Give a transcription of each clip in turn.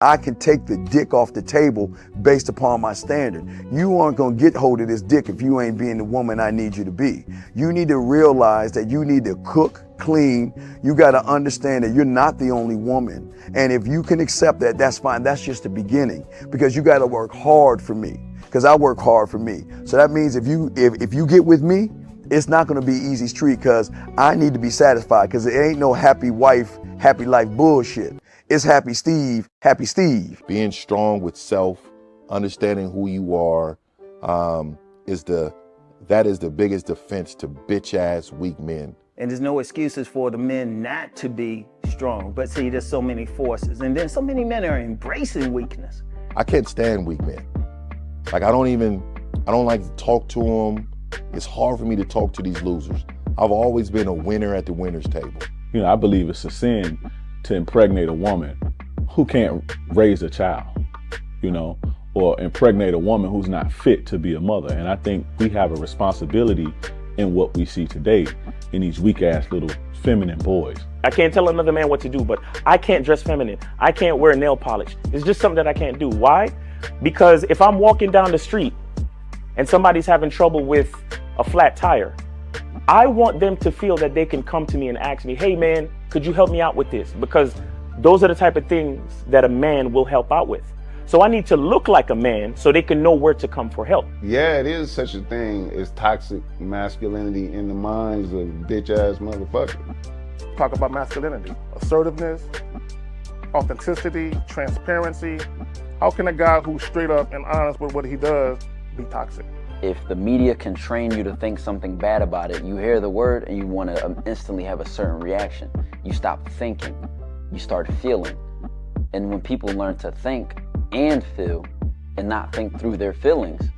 I can take the dick off the table based upon my standard. You aren't gonna get hold of this dick if you ain't being the woman I need you to be. You need to realize that you need to cook, clean. You gotta understand that you're not the only woman. And if you can accept that, that's fine. That's just the beginning, because you gotta work hard for me, because I work hard for me. So that means if you get with me, it's not gonna be easy street, because I need to be satisfied, because it ain't no happy wife, happy life bullshit. It's happy Steve, happy Steve. Being strong with self, understanding who you are, is the biggest defense to bitch ass weak men. And there's no excuses for the men not to be strong. But see, there's so many forces, and then so many men are embracing weakness. I can't stand weak men. Like I don't like to talk to them. It's hard for me to talk to these losers. I've always been a winner at the winner's table. You know, I believe it's a sin to impregnate a woman who can't raise a child, you know, or impregnate a woman who's not fit to be a mother. And I think we have a responsibility in what we see today in these weak ass little feminine boys. I can't tell another man what to do, but I can't dress feminine. I can't wear nail polish. It's just something that I can't do. Why? Because if I'm walking down the street and somebody's having trouble with a flat tire, I want them to feel that they can come to me and ask me, hey man, could you help me out with this? Because those are the type of things that a man will help out with. So I need to look like a man so they can know where to come for help. Yeah, it is such a thing as toxic masculinity in the minds of bitch ass motherfuckers. Talk about masculinity, assertiveness, authenticity, transparency. How can a guy who's straight up and honest with what he does be toxic? If the media can train you to think something bad about it, you hear the word and you want to instantly have a certain reaction. You stop thinking, you start feeling. And when people learn to think and feel and not think through their feelings,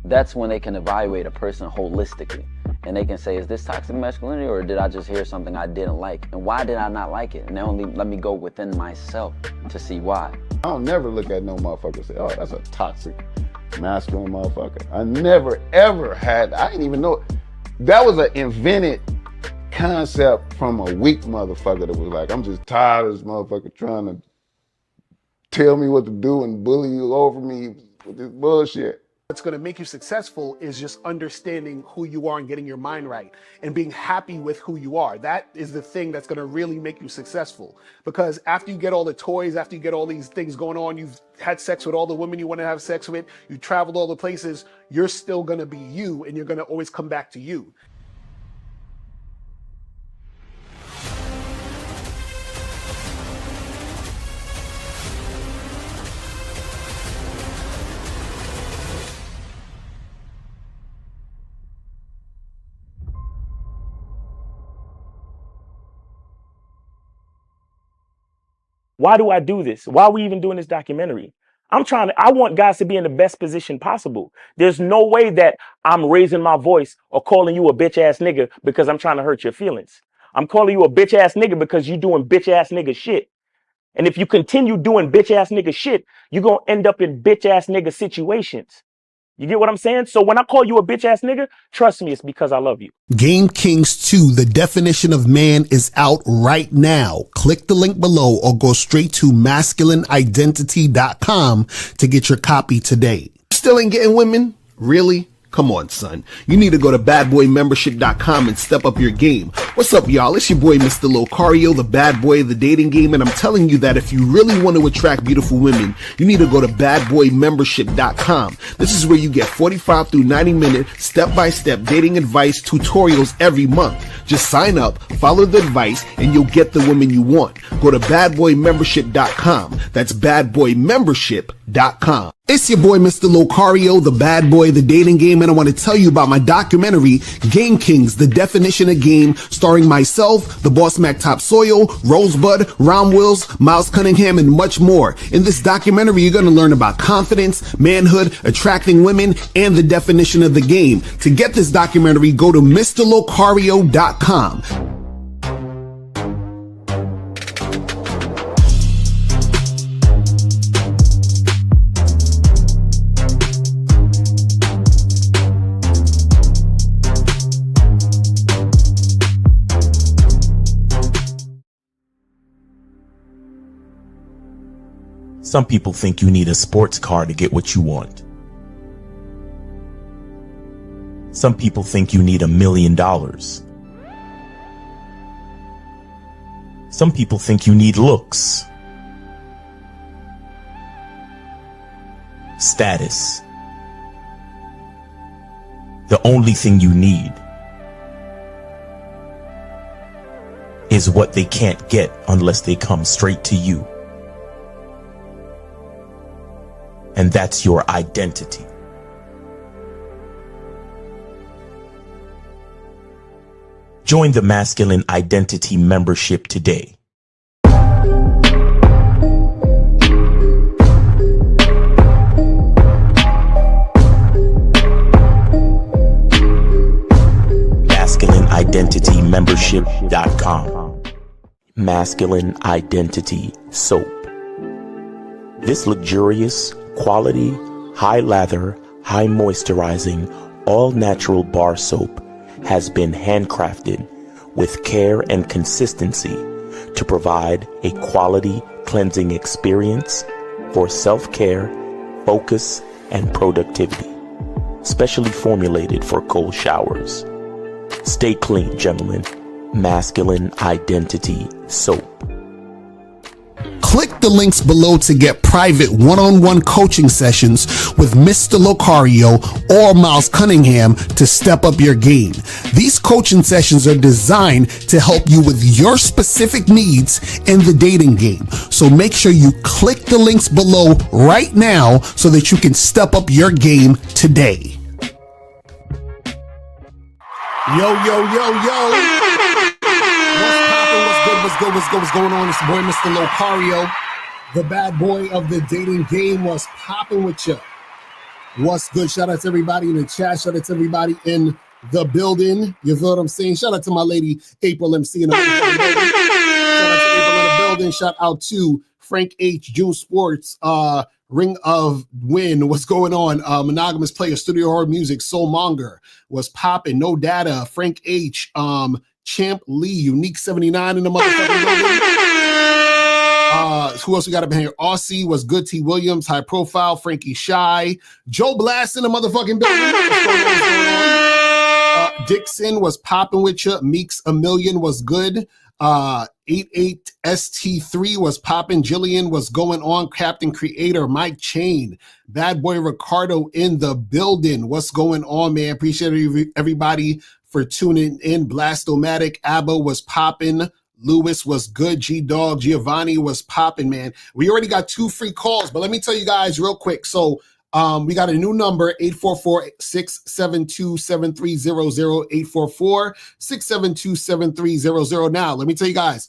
that's when they can evaluate a person holistically. And they can say, is this toxic masculinity, or did I just hear something I didn't like? And why did I not like it? And only let me go within myself to see why. I don't never look at no motherfucker and say, oh, that's a toxic masculine motherfucker. I never ever had, I didn't even know, that was an invented concept from a weak motherfucker that was like, I'm just tired of this motherfucker trying to tell me what to do and bully you over me with this bullshit. What's going to make you successful is just understanding who you are and getting your mind right and being happy with who you are. That is the thing that's going to really make you successful. Because after you get all the toys, after you get all these things going on, you've had sex with all the women you want to have sex with, you traveled all the places, you're still going to be you, and you're going to always come back to you. Why do I do this? Why are we even doing this documentary? I want guys to be in the best position possible. There's no way that I'm raising my voice or calling you a bitch ass nigga because I'm trying to hurt your feelings. I'm calling you a bitch ass nigga because you doing bitch ass nigga shit. And if you continue doing bitch ass nigga shit, you're going to end up in bitch ass nigga situations. You get what I'm saying? So when I call you a bitch ass nigga, trust me, it's because I love you. Game Kings 2, the definition of man, is out right now. Click the link below or go straight to masculineidentity.com to get your copy today. Still ain't getting women? Really? Come on, son. You need to go to badboymembership.com and step up your game. What's up, y'all? It's your boy, Mr. Locario, the bad boy of the dating game, and I'm telling you that if you really want to attract beautiful women, you need to go to badboymembership.com. This is where you get 45 through 90-minute step-by-step dating advice tutorials every month. Just sign up, follow the advice, and you'll get the women you want. Go to badboymembership.com. That's badboymembership.com. It's your boy, Mr. Locario, the bad boy of the dating game, and I want to tell you about my documentary, Game Kings, the definition of game, starring myself, the Boss Mac Topsoil, Rosebud, Ron Wills, Miles Cunningham, and much more. In this documentary, you're going to learn about confidence, manhood, attracting women, and the definition of the game. To get this documentary, go to MrLocario.com. Some people think you need a sports car to get what you want. Some people think you need $1 million. Some people think you need looks, status. The only thing you need is what they can't get unless they come straight to you. And that's your identity. Join the Masculine Identity membership today. MasculineIdentityMembership.com. Masculine Identity Soap. This luxurious, quality, high lather, high moisturizing, all natural bar soap has been handcrafted with care and consistency to provide a quality cleansing experience for self-care, focus, and productivity. Specially formulated for cold showers. Stay clean, gentlemen. Masculine Identity Soap. Click the links below to get private one-on-one coaching sessions with Mr. Locario or Miles Cunningham to step up your game. These coaching sessions are designed to help you with your specific needs in the dating game. So make sure you click the links below right now so that you can step up your game today. Yo. What's going on? It's your boy, Mr. Locario, the bad boy of the dating game. What's popping with you? What's good? Shout out to everybody in the chat. Shout out to everybody in the building. You feel what I'm saying? Shout out to my lady, April MC. Shout out to April in the building. Shout out to Frank H. June Sports, Ring of Win. What's going on? Monogamous Player, Studio Hard Music, Soulmonger. What's popping? No Data, Frank H. Champ Lee, Unique 79 in the motherfucking building. Who else we got up in here? Aussie was good. T. Williams, High Profile, Frankie Shy, Joe Blast in the motherfucking building. Dixon was popping with you. Meeks a Million was good. 88ST3 was popping. Jillian was going on. Captain Creator, Mike Chain, Bad Boy Ricardo in the building. What's going on, man? Appreciate everybody for tuning in. Blastomatic, Abba was popping. Lewis was good. G-Dog, Giovanni was popping, man. We already got 2 free calls, but let me tell you guys real quick. So we got a new number, 844-672-7300, 844-672-7300. Now, let me tell you guys,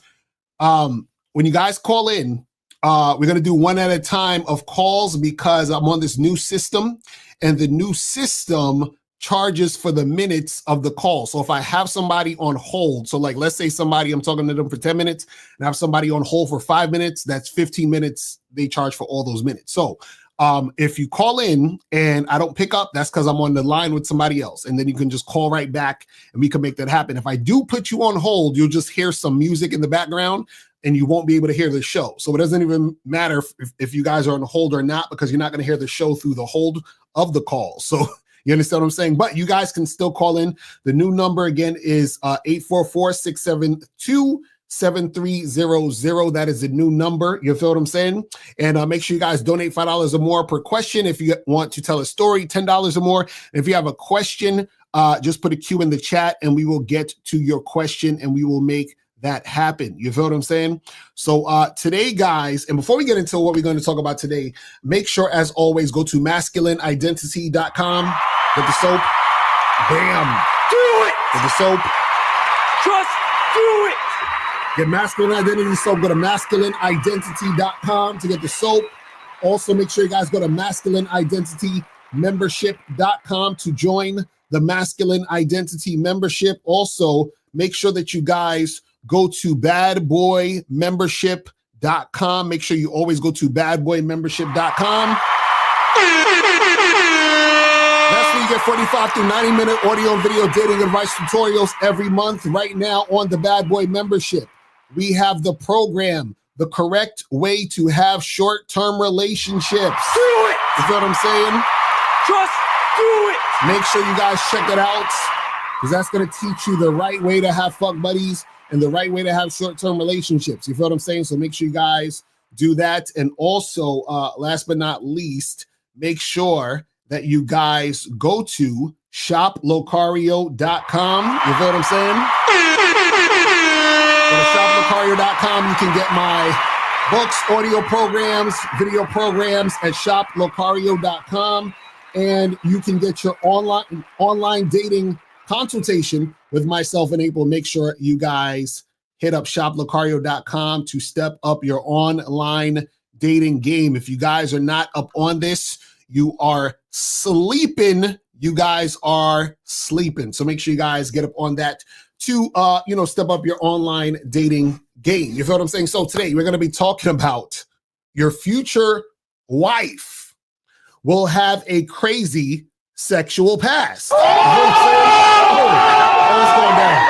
when you guys call in, we're going to do one at a time of calls because I'm on this new system, and the new system charges for the minutes of the call. So if I have somebody on hold, so like let's say somebody, I'm talking to them for 10 minutes and I have somebody on hold for 5 minutes, that's 15 minutes they charge for all those minutes. So if you call in and I don't pick up, that's because I'm on the line with somebody else, and then you can just call right back and we can make that happen. If I do put you on hold, you'll just hear some music in the background and you won't be able to hear the show. So it doesn't even matter if you guys are on hold or not, because you're not going to hear the show through the hold of the call. So you understand what I'm saying? But you guys can still call in. The new number again is 844-672-7300. That is the new number. You feel what I'm saying? And make sure you guys donate $5 or more per question. If you want to tell a story, $10 or more. And if you have a question, just put a Q in the chat and we will get to your question and we will make that happen. You feel what I'm saying? So today, guys, and before we get into what we're going to talk about today, make sure, as always, go to masculineidentity.com. Get the soap. Bam. Do it. Get the soap. Just do it. Get Masculine Identity Soap. Go to masculineidentity.com to get the soap. Also, make sure you guys go to masculineidentitymembership.com to join the Masculine Identity membership. Also, make sure that you guys go to badboymembership.com. Make sure you always go to badboymembership.com. That's where you get 45 to 90-minute audio and video dating advice tutorials every month. Right now on the Bad Boy membership, we have the program, the correct way to have short-term relationships. Do it. You feel what I'm saying? Just do it. Make sure you guys check it out, because that's going to teach you the right way to have fuck buddies and the right way to have short-term relationships. You feel what I'm saying? So make sure you guys do that. And also, last but not least, make sure that you guys go to shoplocario.com. You feel what I'm saying? Go to shoplocario.com. You can get my books, audio programs, video programs at shoplocario.com. And you can get your online dating consultation with myself and April. Make sure you guys hit up shoplocario.com to step up your online dating game. If you guys are not up on this, you are sleeping. You guys are sleeping. So make sure you guys get up on that to, step up your online dating game. You feel what I'm saying? So today we're going to be talking about your future wife will have a crazy sexual past. You know what I'm saying? What's going down?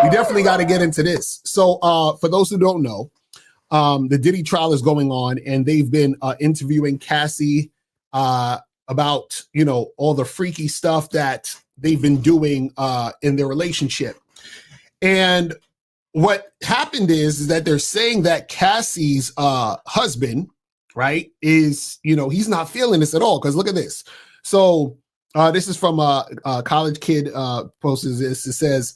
We definitely got to get into this. So for those who don't know, the Diddy trial is going on, and they've been interviewing Cassie about, all the freaky stuff that they've been doing in their relationship. And what happened is that they're saying that Cassie's husband, right, is, he's not feeling this at all. Because look at this. So this is from a college kid posted this. It says,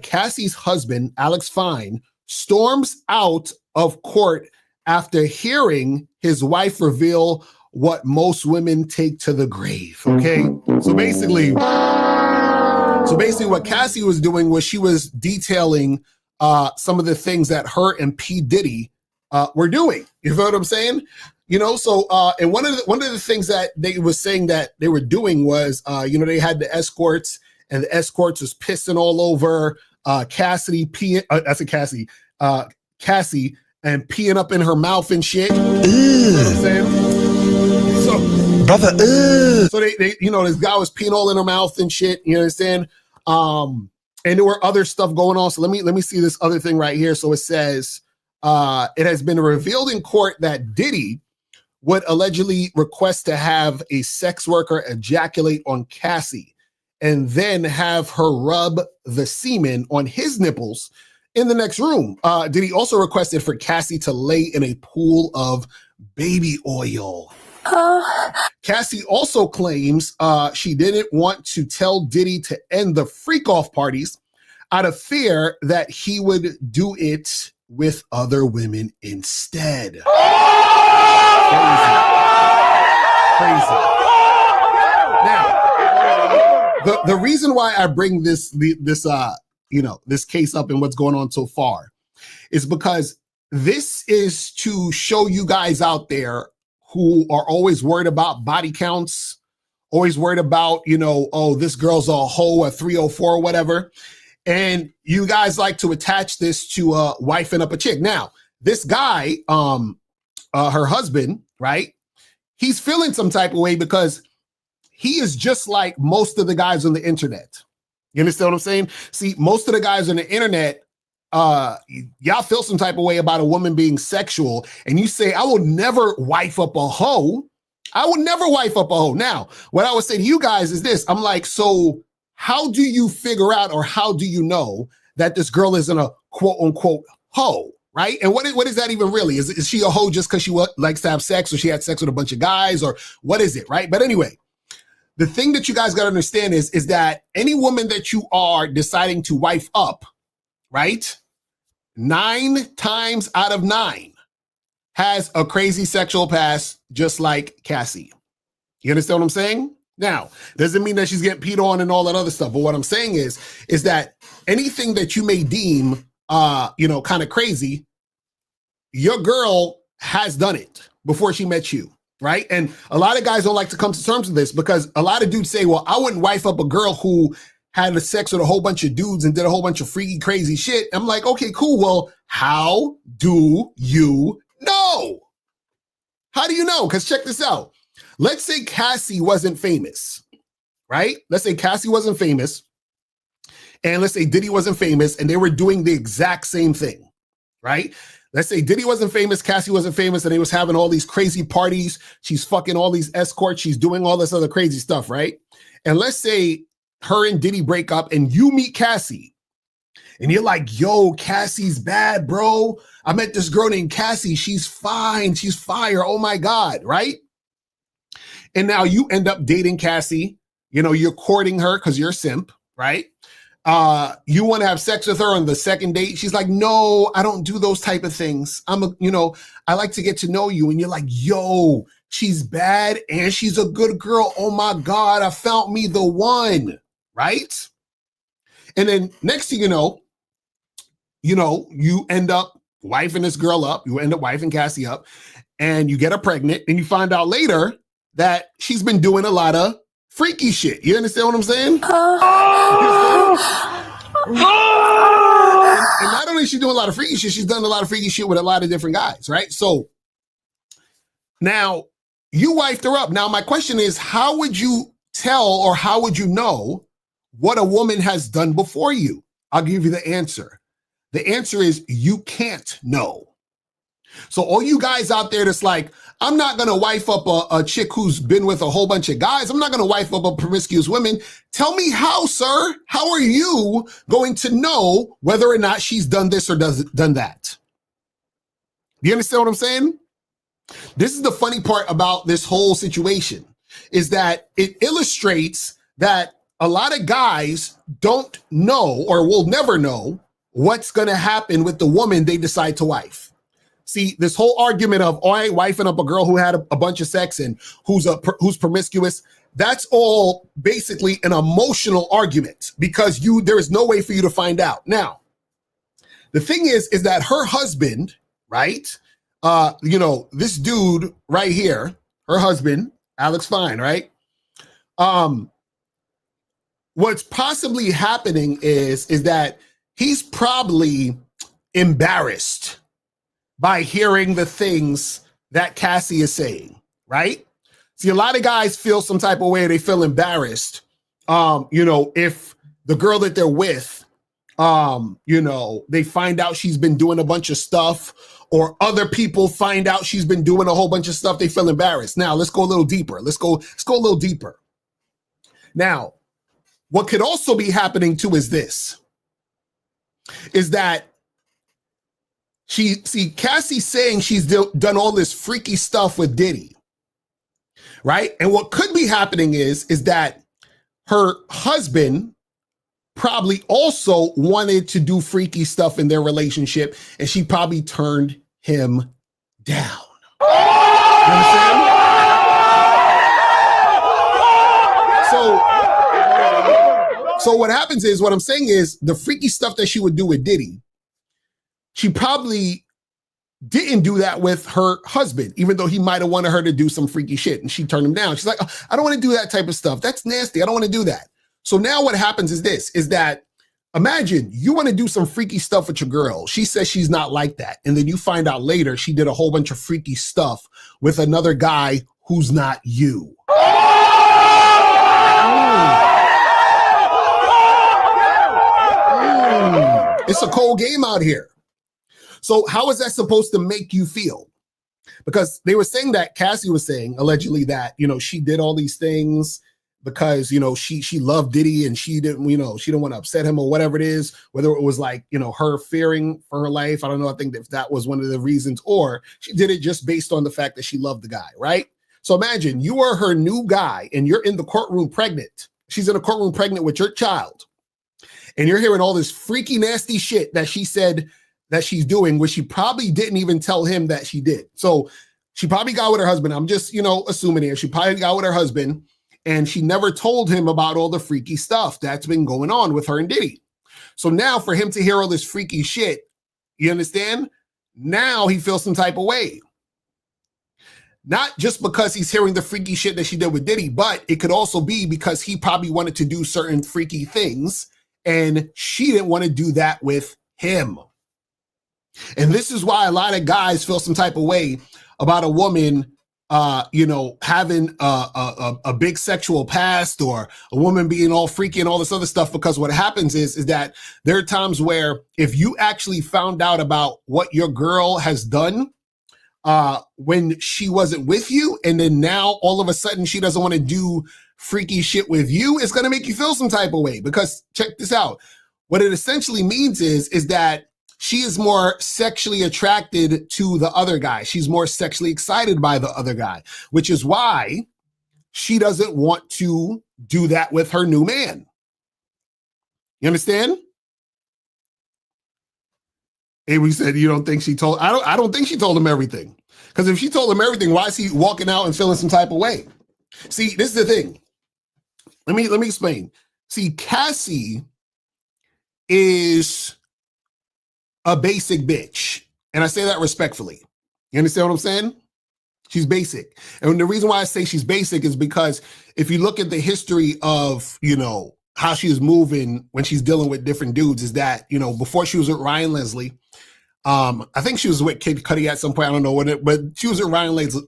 Cassie's husband, Alex Fine, storms out of court after hearing his wife reveal what most women take to the grave. Okay. So basically what Cassie was doing was she was detailing some of the things that her and P. Diddy were doing. You feel what I'm saying? So and one of the things that they was saying that they were doing was, they had the escorts, and the escorts was pissing all over Cassie and peeing up in her mouth and shit. You know what I'm saying? So, brother, so they this guy was peeing all in her mouth and shit. You understand? And there were other stuff going on. So let me see this other thing right here. So it says, it has been revealed in court that Diddy would allegedly request to have a sex worker ejaculate on Cassie and then have her rub the semen on his nipples in the next room. Diddy also requested for Cassie to lay in a pool of baby oil. Cassie also claims she didn't want to tell Diddy to end the freak-off parties out of fear that he would do it with other women instead. Crazy. Now, the reason why I bring this case up and what's going on so far is because this is to show you guys out there who are always worried about body counts, always worried about, this girl's a hoe, a 304 or whatever. And you guys like to attach this to wifing up a chick. Now, this guy, her husband, right? He's feeling some type of way because he is just like most of the guys on the internet. You understand what I'm saying? See, most of the guys on the internet, y'all feel some type of way about a woman being sexual, and you say, I will never wife up a hoe. I would never wife up a hoe. Now, what I would say to you guys is this. I'm like, so how do you figure out, or how do you know that this girl isn't a quote unquote hoe, right? And what is that even really? Is she a hoe just because she likes to have sex, or she had sex with a bunch of guys, or what is it, right? But anyway, the thing that you guys got to understand is that any woman that you are deciding to wife up, right? 9 times out of 9 has a crazy sexual past, just like Cassie. You understand what I'm saying? Now, doesn't mean that she's getting peed on and all that other stuff. But what I'm saying is that anything that you may deem, kind of crazy, your girl has done it before she met you, right? And a lot of guys don't like to come to terms with this, because a lot of dudes say, well, I wouldn't wife up a girl who had sex with a whole bunch of dudes and did a whole bunch of freaky, crazy shit. I'm like, okay, cool. Well, how do you know? How do you know? Because check this out. Let's say Cassie wasn't famous, right? Let's say Cassie wasn't famous, and let's say Diddy wasn't famous and they were doing the exact same thing, right? Let's say Diddy wasn't famous, Cassie wasn't famous, and they was having all these crazy parties. She's fucking all these escorts. She's doing all this other crazy stuff, right? And let's say her and Diddy break up and you meet Cassie and you're like, yo, Cassie's bad, bro. I met this girl named Cassie. She's fine. She's fire. Oh my God, right? And now you end up dating Cassie. You know, you're courting her because you're a simp, right? You want to have sex with her on the second date. She's like, no, I don't do those type of things. I like to get to know you. And you're like, yo, she's bad and she's a good girl. Oh my God, I found me the one, right? And then next thing you know, you end up wifing this girl up. You end up wifing Cassie up and you get her pregnant and you find out later that she's been doing a lot of freaky shit. You understand what I'm saying? And not only is she doing a lot of freaky shit, she's done a lot of freaky shit with a lot of different guys, right? So now you wifed her up. Now my question is, how would you tell or how would you know what a woman has done before you? I'll give you the answer. The answer is you can't know. So all you guys out there that's like, I'm not going to wife up a chick who's been with a whole bunch of guys. I'm not going to wife up a promiscuous woman. Tell me how, sir. How are you going to know whether or not she's done this or done that? Do you understand what I'm saying? This is the funny part about this whole situation, is that it illustrates that a lot of guys don't know or will never know what's going to happen with the woman they decide to wife. See, this whole argument of, oh, I ain't wifing up a girl who had a bunch of sex and who's promiscuous, that's all basically an emotional argument because there is no way for you to find out. Now, the thing is that her husband, right? This dude right here, her husband, Alex Fine, right? What's possibly happening is that he's probably embarrassed by hearing the things that Cassie is saying, right? See, a lot of guys feel some type of way, they feel embarrassed. If the girl that they're with, they find out she's been doing a bunch of stuff, or other people find out she's been doing a whole bunch of stuff, they feel embarrassed. Now, let's go a little deeper. Let's go a little deeper. Now, what could also be happening too is that Cassie's saying she's done all this freaky stuff with Diddy, right? And what could be happening is that her husband probably also wanted to do freaky stuff in their relationship, and she probably turned him down. You understand? So what happens is, what I'm saying is, the freaky stuff that she would do with Diddy, she probably didn't do that with her husband, even though he might have wanted her to do some freaky shit, and she turned him down. She's like, oh, I don't want to do that type of stuff. That's nasty. I don't want to do that. So now what happens is that imagine you want to do some freaky stuff with your girl. She says she's not like that. And then you find out later she did a whole bunch of freaky stuff with another guy who's not you. It's a cold game out here. So how is that supposed to make you feel? Because they were saying that Cassie was saying allegedly that, she did all these things because, she loved Diddy and she didn't want to upset him or whatever it is, whether it was like, her fearing for her life. I don't know. I think if that was one of the reasons, or she did it just based on the fact that she loved the guy. Right. So imagine you are her new guy and you're in the courtroom pregnant. She's in a courtroom pregnant with your child. And you're hearing all this freaky, nasty shit that she said that she's doing, which she probably didn't even tell him that she did. So she probably got with her husband. I'm just, assuming here. She probably got with her husband and she never told him about all the freaky stuff that's been going on with her and Diddy. So now for him to hear all this freaky shit, you understand? Now he feels some type of way. Not just because he's hearing the freaky shit that she did with Diddy, but it could also be because he probably wanted to do certain freaky things and she didn't want to do that with him. And this is why a lot of guys feel some type of way about a woman having a big sexual past or a woman being all freaky and all this other stuff, because what happens is that there are times where if you actually found out about what your girl has done when she wasn't with you, and then now all of a sudden she doesn't want to do freaky shit with you, it's going to make you feel some type of way. Because check this out. What it essentially means is that she is more sexually attracted to the other guy. She's more sexually excited by the other guy, which is why she doesn't want to do that with her new man. You understand? Avery said, you don't think she told, I don't think she told him everything. Because if she told him everything, why is he walking out and feeling some type of way? See, this is the thing. Let me explain. See, Cassie is a basic bitch. And I say that respectfully. You understand what I'm saying? She's basic. And the reason why I say she's basic is because if you look at the history of, how she was moving when she's dealing with different dudes, is that, before she was with Ryan Leslie, I think she was with Kid Cudi at some point. I don't know what but she was with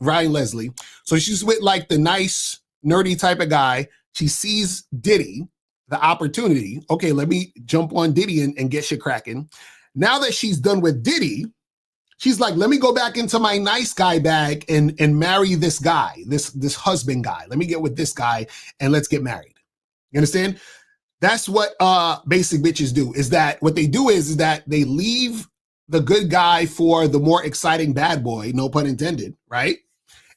Ryan Leslie. So she's with like the nice, nerdy type of guy. She sees Diddy, the opportunity. Okay, let me jump on Diddy and get shit cracking. Now that she's done with Diddy, she's like, let me go back into my nice guy bag and marry this guy, this husband guy. Let me get with this guy and let's get married. You understand? That's what basic bitches do, is that what they do is that they leave the good guy for the more exciting bad boy, no pun intended, right?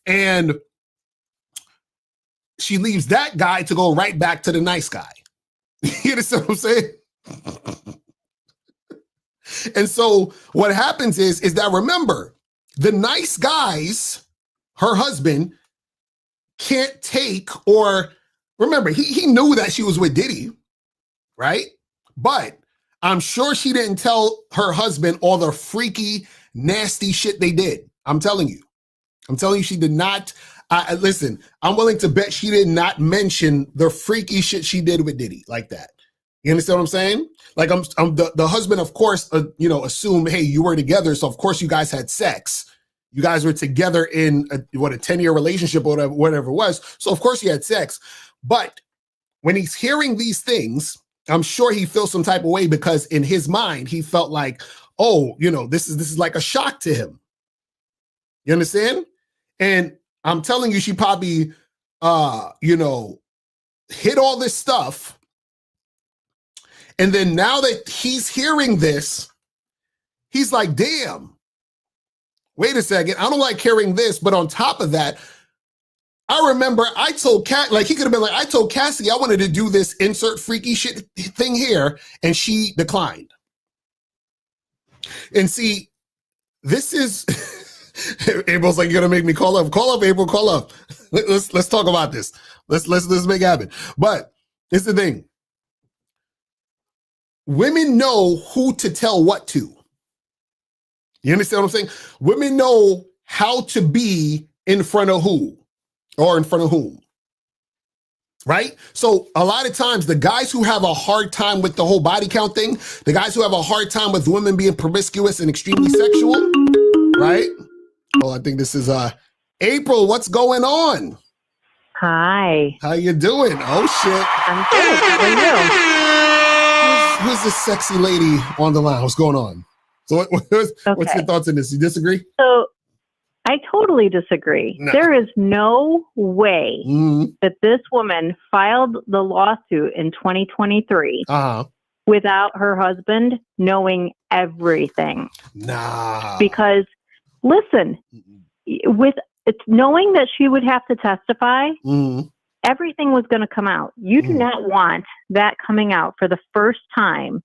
And she leaves that guy to go right back to the nice guy. You understand what I'm saying? And so what happens is that, remember, the nice guys, her husband, can't take, or remember, he knew that she was with Diddy, right? But I'm sure she didn't tell her husband all the freaky, nasty shit they did. I'm telling you she did not. Listen, I'm willing to bet she did not mention the freaky shit she did with Diddy like that. You understand what I'm saying? Like, I'm the husband, of course, assumed, hey, you were together, so of course you guys had sex. You guys were together in a 10-year relationship or whatever it was. So of course you had sex. But when he's hearing these things, I'm sure he feels some type of way, because in his mind, he felt like, oh, this is like a shock to him. You understand? And I'm telling you, she probably, hit all this stuff. And then now that he's hearing this, he's like, damn, wait a second. I don't like hearing this. But on top of that, I remember I told he could have been like, I told Cassie I wanted to do this insert freaky shit thing here, and she declined. And see, this is, April's like, you're gonna make me call up. Call up, April, call up. Let's talk about this. Let's make it happen. But it's the thing. Women know who to tell what to. You understand what I'm saying? Women know how to be in front of who or in front of whom, right? So a lot of times the guys who have a hard time with the whole body count thing, the guys who have a hard time with women being promiscuous and extremely sexual, right? Well, I think this is April. What's going on? Hi. How you doing? Oh, shit. I'm good. How are you? Who's this sexy lady on the line? What's going on? So what's your thoughts on this? You disagree? So I totally disagree. No. There is no way that this woman filed the lawsuit in 2023 without her husband knowing everything. Nah. Because listen, it's knowing that she would have to testify, everything was going to come out. You do not want that coming out for the first time.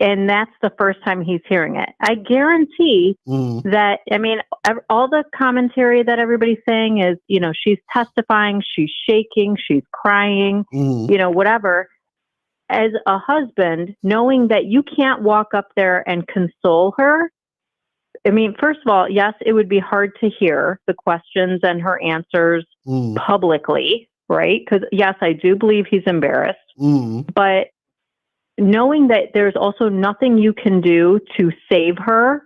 And that's the first time he's hearing it. I guarantee that, all the commentary that everybody's saying is, she's testifying, she's shaking, she's crying, whatever. As a husband, knowing that you can't walk up there and console her. First of all, yes, it would be hard to hear the questions and her answers publicly, right? Because yes, I do believe he's embarrassed, but knowing that there's also nothing you can do to save her,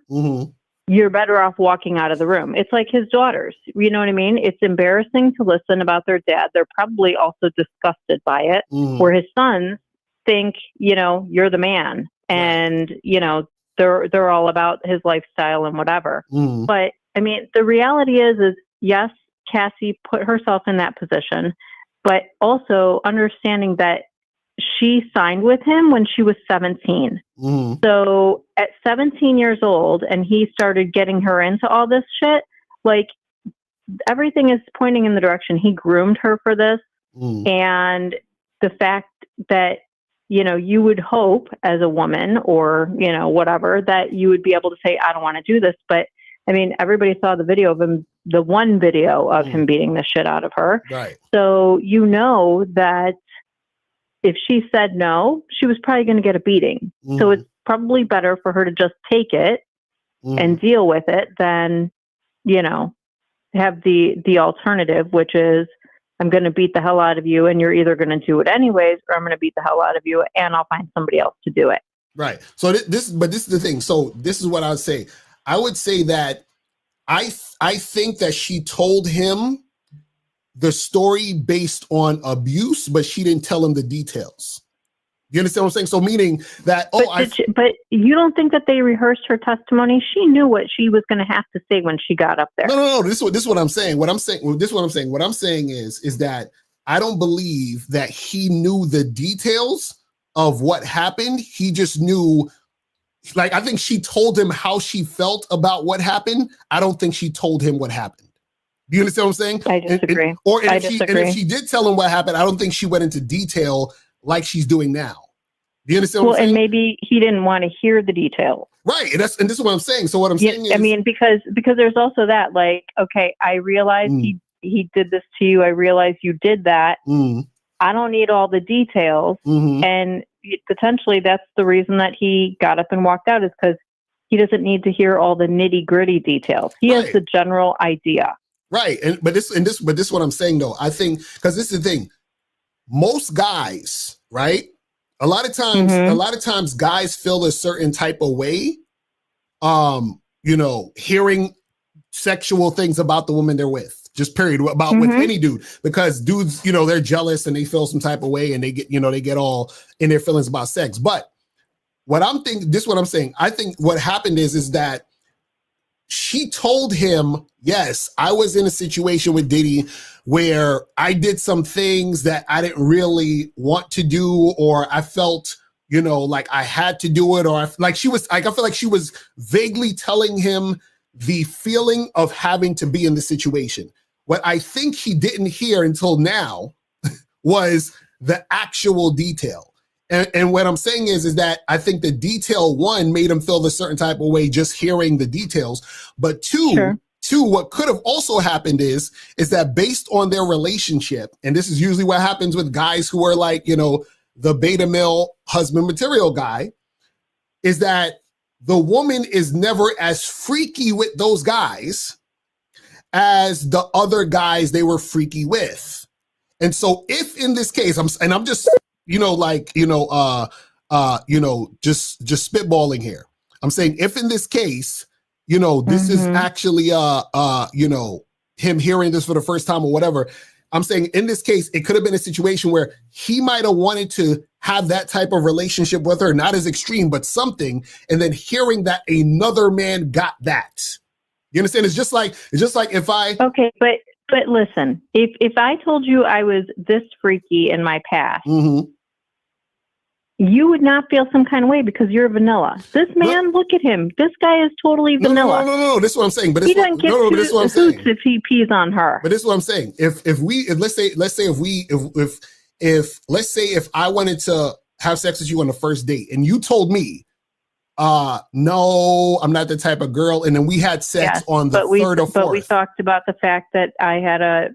you're better off walking out of the room. It's like his daughters. You know what I mean? It's embarrassing to listen about their dad. They're probably also disgusted by it, where his sons think, you're the man. And, they're all about his lifestyle and whatever. But I mean, the reality is yes, Cassie put herself in that position, but also understanding that she signed with him when she was 17. So at 17 years old, and he started getting her into all this shit, like everything is pointing in the direction he groomed her for this. And the fact that, you would hope as a woman or, whatever, that you would be able to say, I don't want to do this. But I mean, everybody saw the video of him, the one video of him beating the shit out of her. Right. So, that if she said no, she was probably going to get a beating. So it's probably better for her to just take it and deal with it than, have the alternative, which is I'm going to beat the hell out of you and you're either going to do it anyways, or I'm going to beat the hell out of you and I'll find somebody else to do it. Right. So this is the thing. So this is what I would say. I would say that I think that she told him the story based on abuse, but she didn't tell him the details. You understand what I'm saying? So meaning that, but you don't think that they rehearsed her testimony? She knew what she was going to have to say when she got up there. No. This is what I'm saying. What I'm saying is that I don't believe that he knew the details of what happened. He just knew, like, I think she told him how she felt about what happened. I don't think she told him what happened. Do you understand what I'm saying? I disagree. If she did tell him what happened, I don't think she went into detail like she's doing now. Do you understand what I'm saying? And maybe he didn't want to hear the details. Right. And this is what I'm saying. So what I'm saying is, I mean, because there's also that, like, okay, I realize he did this to you. I realize you did that. I don't need all the details. And potentially that's the reason that he got up and walked out, is because he doesn't need to hear all the nitty gritty details. He has the general idea. Right. But this is what I'm saying though. I think, because this is the thing, most guys, right? A lot of times guys feel a certain type of way, hearing sexual things about the woman they're with, just period, about with any dude, because dudes, they're jealous and they feel some type of way and they get all in their feelings about sex. But what I'm saying, I think what happened is that she told him, yes, I was in a situation with Diddy where I did some things that I didn't really want to do, or I felt, like I had to do it, or I feel like she was vaguely telling him the feeling of having to be in the situation. What I think he didn't hear until now was the actual detail. And what I'm saying is that I think the detail, one, made him feel a certain type of way just hearing the details. But two, what could have also happened is that based on their relationship, and this is usually what happens with guys who are like, the beta male husband material guy, is that the woman is never as freaky with those guys as the other guys they were freaky with. And so if in this case, I'm just just spitballing here. I'm saying if in this case, this is actually, him hearing this for the first time or whatever. I'm saying in this case, it could have been a situation where he might have wanted to have that type of relationship with her, not as extreme, but something. And then hearing that another man got that, you understand? It's just like if I, okay, but listen, if I told you I was this freaky in my past, you would not feel some kind of way because you're vanilla. This man, look at him. This guy is totally vanilla. No. This is what I'm saying. But he doesn't get hoots if he pees on her. But this is what I'm saying. Let's say if I wanted to have sex with you on the first date and you told me, no, I'm not the type of girl, and then we had sex on the third or fourth. But we talked about the fact that I had a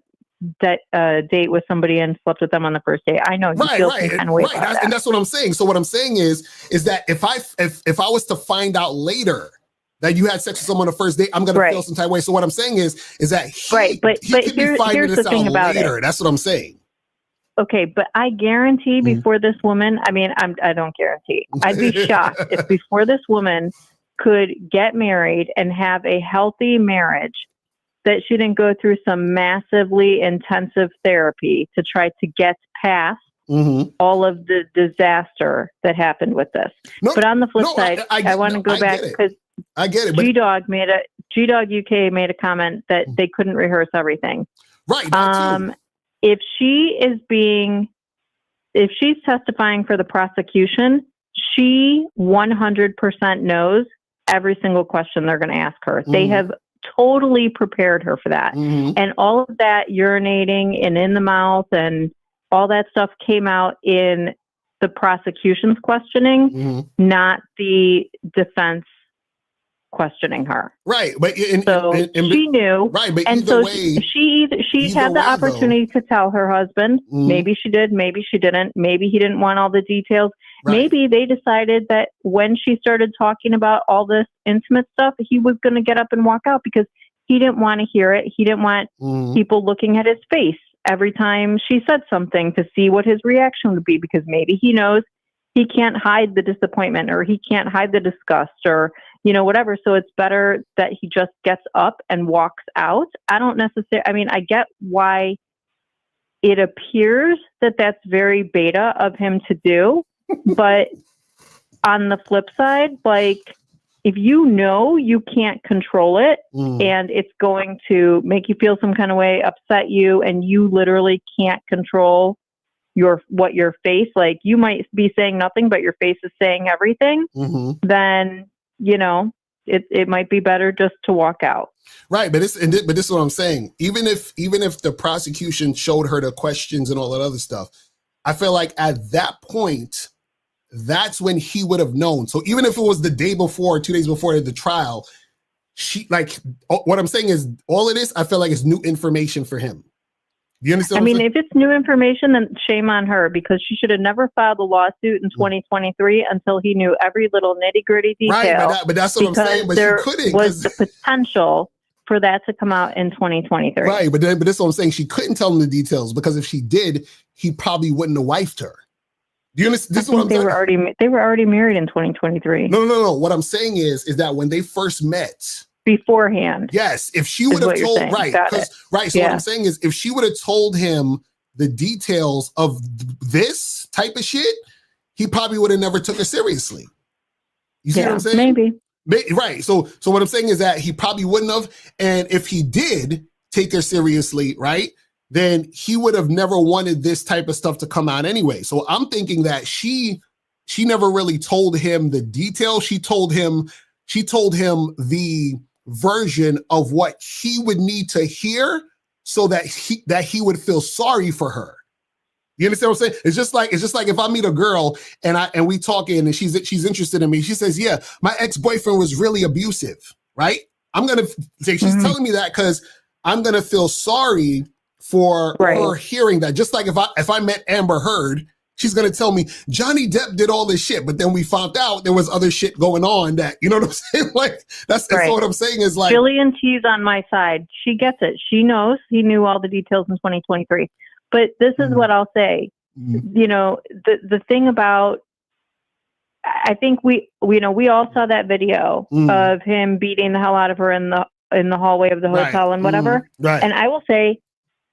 date with somebody and slept with them on the first day. I know you feel some kind of way about that. And that's what I'm saying. So what I'm saying is that if I was to find out later that you had sex with someone on the first date, I'm gonna feel some type of way. So what I'm saying is that he could be finding this out later. That's what I'm saying. Okay, but I guarantee before this woman, I don't guarantee. I'd be shocked if before this woman could get married and have a healthy marriage, that she didn't go through some massively intensive therapy to try to get past all of the disaster that happened with this. But on the flip side, I want to go back because I get it. G-Dog UK made a comment that they couldn't rehearse everything. Right. If she's testifying for the prosecution, she 100% knows every single question they're going to ask her. They have totally prepared her for that. And all of that urinating and in the mouth and all that stuff came out in the prosecution's questioning, not the defense questioning her. Right. But she knew. Right. But and so she had the opportunity to tell her husband. Maybe she did. Maybe she didn't. Maybe he didn't want all the details. Right. Maybe they decided that when she started talking about all this intimate stuff, he was going to get up and walk out because he didn't want to hear it. He didn't want people looking at his face every time she said something to see what his reaction would be, because maybe he knows he can't hide the disappointment or he can't hide the disgust or, whatever. So it's better that he just gets up and walks out. I don't necessarily, I get why it appears that that's very beta of him to do. But on the flip side, if you can't control it and it's going to make you feel some kind of way, upset you, and you literally can't control what your face, you might be saying nothing, but your face is saying everything, then, it might be better just to walk out. Right. But this is what I'm saying. Even if the prosecution showed her the questions and all that other stuff, I feel like at that point, that's when he would have known. So even if it was the day before, 2 days before the trial, what I'm saying is all of this, I feel like it's new information for him. Do you understand? If it's new information, then shame on her, because she should have never filed a lawsuit in 2023 until he knew every little nitty gritty detail. Right, but that's what I'm saying. But there she couldn't. Was the potential for that to come out in 2023. Right, but that's what I'm saying. She couldn't tell him the details, because if she did, he probably wouldn't have wifed her. Do you understand? This is what I'm saying. They were already married in 2023. No. What I'm saying is that when they first met beforehand. Yes, if she would have told So what I'm saying is, if she would have told him the details of this type of shit, he probably would have never took her seriously. You see what I'm saying? Maybe. Right. So what I'm saying is that he probably wouldn't have, and if he did take her seriously, right, then he would have never wanted this type of stuff to come out anyway. So I'm thinking that she never really told him the details. She told him the version of what he would need to hear so that he would feel sorry for her. You understand what I'm saying? It's just like if I meet a girl and we talking and she's interested in me. She says, "Yeah, my ex-boyfriend was really abusive," right? I'm gonna say she's telling me that because I'm gonna feel sorry for her hearing that. Just like if I met Amber Heard, she's gonna tell me Johnny Depp did all this shit, but then we found out there was other shit going on that, you know what I'm saying? That's what I'm saying is Jillian T's on my side. She gets it. She knows he knew all the details in 2023. But this is what I'll say. The thing about, I think we all saw that video of him beating the hell out of her in the hallway of the hotel and whatever. Right. And I will say,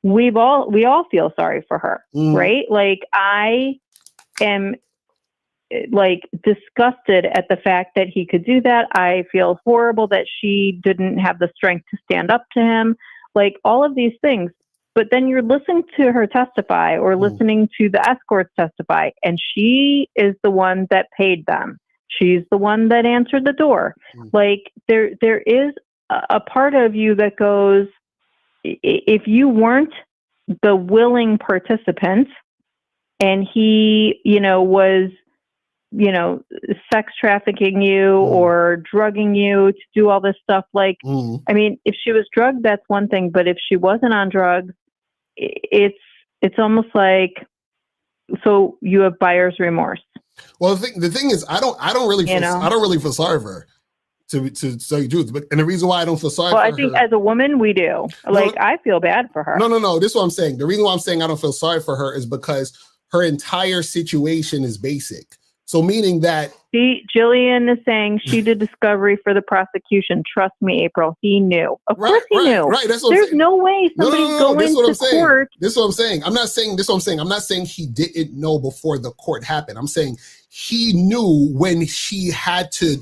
we all feel sorry for her, right? I am disgusted at the fact that he could do that. I feel horrible that she didn't have the strength to stand up to him, all of these things. But then you're listening to her testify or listening to the escorts testify, and she is the one that paid them. She's the one that answered the door. There is a part of you that goes, if you weren't the willing participant and he, was, sex trafficking you or drugging you to do all this stuff, if she was drugged, that's one thing. But if she wasn't on drugs, it's almost like, so you have buyer's remorse. Well, the thing is, I don't really feel sorry for her. To tell you the truth, and the reason why I don't feel sorry for her. Well, I think as a woman, we do. I feel bad for her. No. This is what I'm saying. The reason why I'm saying I don't feel sorry for her is because her entire situation is basic. So meaning that Jillian is saying she did discovery for the prosecution. Trust me, April. He knew. Of course he knew. Right. That's what There's I'm saying. no way somebody's going to court. This is what I'm saying. I'm not saying this is what I'm saying. I'm not saying he didn't know before the court happened. I'm saying he knew when it had to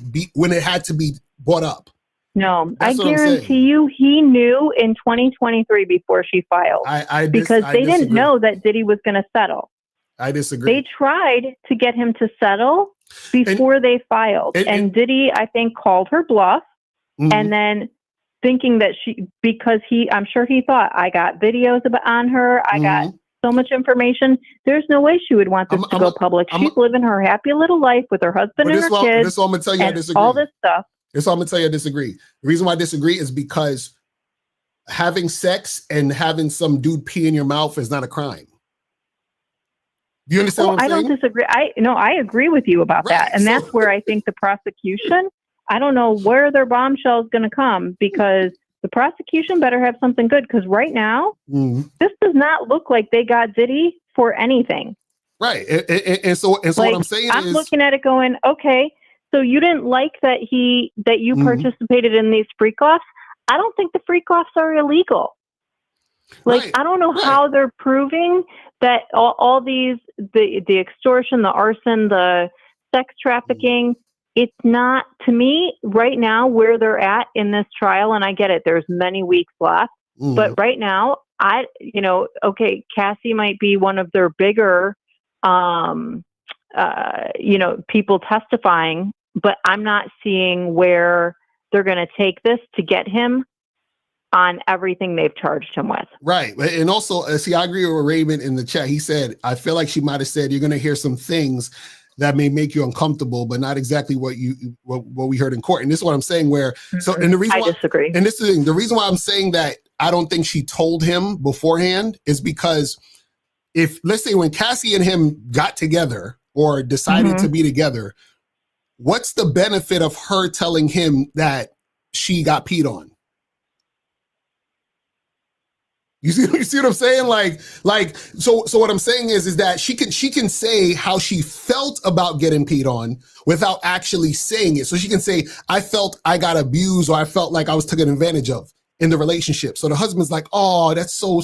be brought up. No, I guarantee you he knew in 2023 before she filed. Because they didn't know that Diddy was going to settle. I disagree. They tried to get him to settle before they filed. And Diddy, I think, called her bluff. And then thinking that I'm sure he thought, I got videos on her. I got so much information. There's no way she would want this to go public. She's living her happy little life with her husband and her kids. This is what I'm going to tell you I disagree. All this stuff. This is what I'm going to tell you I disagree. The reason why I disagree is because having sex and having some dude pee in your mouth is not a crime. Do you understand what I'm saying? I don't disagree. I agree with you about that. And that's where I think the prosecution, I don't know where their bombshell is going to come, because the prosecution better have something good. Because right now, this does not look like they got Diddy for anything. Right. And so what I'm saying is, I'm looking at it going, okay, so you didn't like that you participated in these freak-offs. I don't think the freak-offs are illegal. I don't know how they're proving that all these, the extortion, the arson, the sex trafficking, it's not, to me, right now, where they're at in this trial, and I get it, there's many weeks left, but right now, Cassie might be one of their bigger, people testifying, but I'm not seeing where they're going to take this to get him on everything they've charged him with. Right. And also, I agree with Raymond in the chat. He said, I feel like she might have said, you're going to hear some things that may make you uncomfortable, but not exactly what we heard in court. And this is what I'm saying, and the reason I disagree. And this is the reason why I'm saying that I don't think she told him beforehand is because if, let's say, when Cassie and him got together or decided to be together, what's the benefit of her telling him that she got peed on? You see what I'm saying? So what I'm saying is that she can say how she felt about getting peed on without actually saying it. So she can say, I felt I got abused, or I felt like I was taken advantage of in the relationship. So the husband's like, oh, that's so,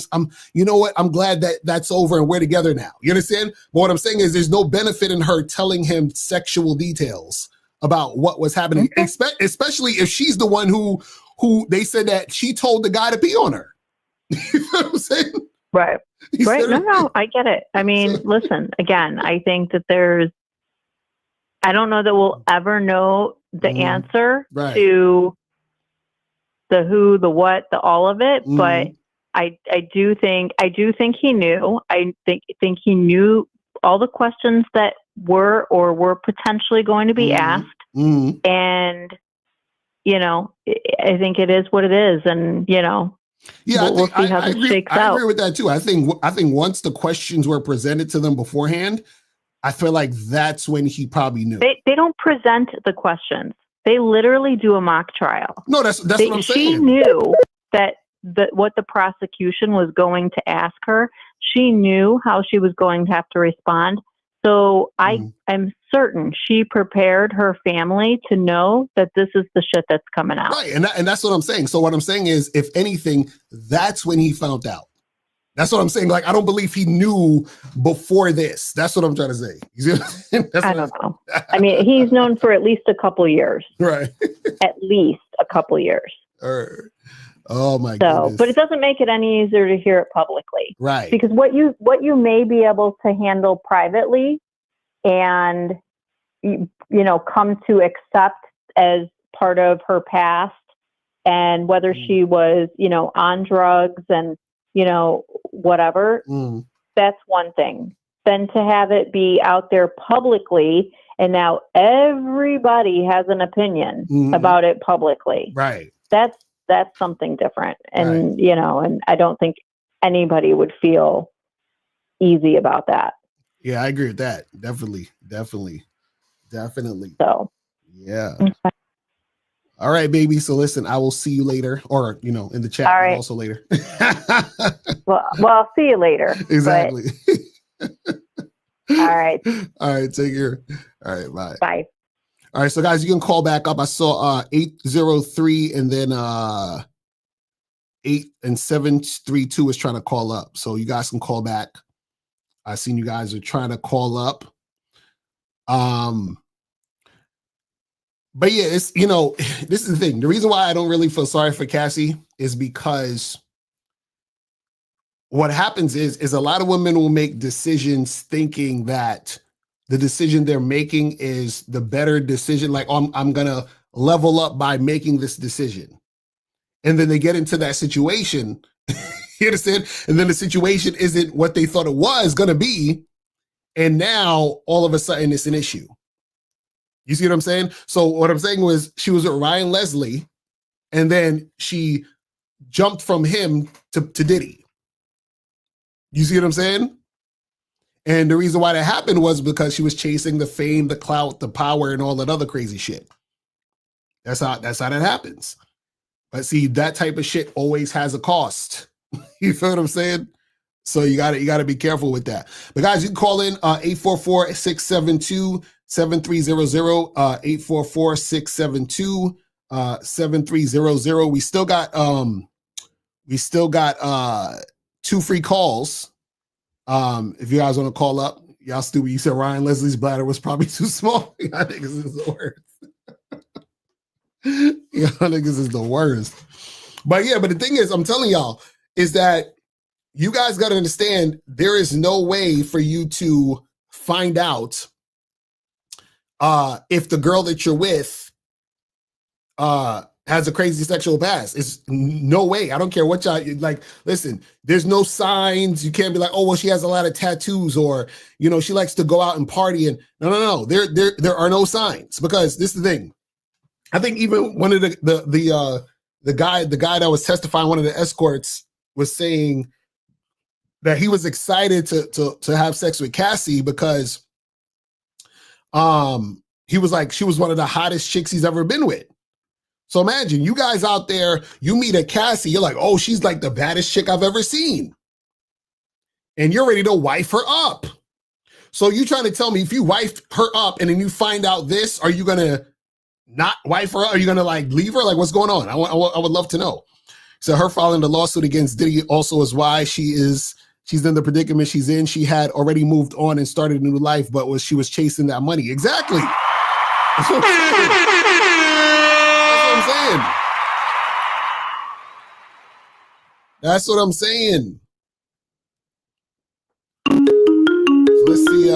you know what? I'm glad that that's over and we're together now. You understand? But what I'm saying is there's no benefit in her telling him sexual details about what was happening, especially if she's the one who they said that she told the guy to pee on her. You know what I'm saying? Right. No, I get it. I mean, listen, again, I think that I don't know that we'll ever know the answer to the who, the what, the all of it, but I do think he knew. I think he knew all the questions that were potentially going to be asked. And, I think it is what it is. And, yeah, we'll see how this shakes out. I agree with that too. I think once the questions were presented to them beforehand, I feel like that's when he probably knew. They don't present the questions. They literally do a mock trial. No, that's what I'm saying. She knew that what the prosecution was going to ask her. She knew how she was going to have to respond. So I am certain she prepared her family to know that this is the shit that's coming out. Right, and that's what I'm saying. So what I'm saying is, if anything, that's when he found out. That's what I'm saying. I don't believe he knew before this. That's what I'm trying to say. You see what I'm saying? I don't know. I mean, he's known for at least a couple years. Right. At least a couple years. Oh my goodness. But it doesn't make it any easier to hear it publicly. Right. Because what you may be able to handle privately and come to accept as part of her past, and whether she was, on drugs and, whatever, that's one thing. Then to have it be out there publicly, and now everybody has an opinion about it publicly. Right. That's something different. And, and I don't think anybody would feel easy about that. Yeah, I agree with that. Definitely. So, yeah. Okay. All right, baby. So listen, I will see you later, or, in the chat. All right. Also later. well, I'll see you later. Exactly. All right. All right. Take care. All right, bye. Bye. All right, so guys, you can call back up. I saw 803 and then 8 and 732 is trying to call up. So you guys can call back. I seen you guys are trying to call up. But yeah, it's, you know, this is the thing. The reason why I don't really feel sorry for Cassie is because what happens is a lot of women will make decisions thinking that the decision they're making is the better decision. Like, I'm going to level up by making this decision. And then they get into that situation, you understand? And then the situation isn't what they thought it was going to be. And now all of a sudden it's an issue. You see what I'm saying? So what I'm saying was she was with Ryan Leslie and then she jumped from him to Diddy. You see what I'm saying? And the reason why that happened was because she was chasing the fame, the clout, the power, and all that other crazy shit. That's how that happens. But see, that type of shit always has a cost. You feel what I'm saying? So you gotta be careful with that. But guys, you can call in 844-672-7300, 844-672-7300. We still got 2 free calls. If you guys want to call up, y'all stupid. You said Ryan Leslie's bladder was probably too small. Y'all niggas is the worst. Y'all niggas is the worst. But yeah, but the thing is, I'm telling y'all, is that you guys got to understand there is no way for you to find out if the girl that you're with has a crazy sexual past. It's no way. I don't care what y'all like. Listen, there's no signs. You can't be like, oh, well, she has a lot of tattoos, or you know, she likes to go out and party. And no. There are no signs, because this is the thing. I think even one of the guy that was testifying, one of the escorts, was saying that he was excited to have sex with Cassie because he was like, she was one of the hottest chicks he's ever been with. So imagine you guys out there, you meet a Cassie, you're like, oh, she's like the baddest chick I've ever seen. And you're ready to wife her up. So you trying to tell me if you wifed her up and then you find out this, are you going to not wife her up? Are you going to like leave her? Like, what's going on? I would love to know. So her filing the lawsuit against Diddy also is why she's in the predicament she's in. She had already moved on and started a new life, but she was chasing that money. Exactly. That's what I'm saying. That's what I'm saying. So let's see.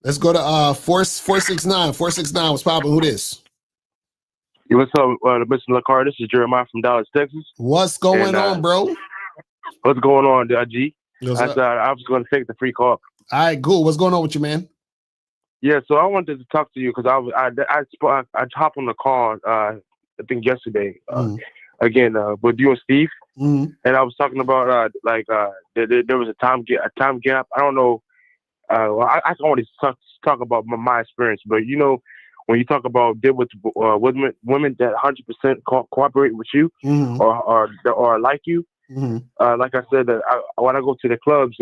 Let's go to 469. 469. What's popping? Who this? Hey, what's up, Mr. Locario? This is Jeremiah from Dallas, Texas. What's going on, bro? What's going on, G? I up? was going to take the free call. All right, cool. What's going on with you, man? Yeah, so I wanted to talk to you because I hopped on the call I think yesterday again with you and Steve, and I was talking about there was a time gap. I don't know. I can only talk about my experience, but you know, when you talk about deal with women that 100% cooperate with you or like you, like I said, when I go to the clubs,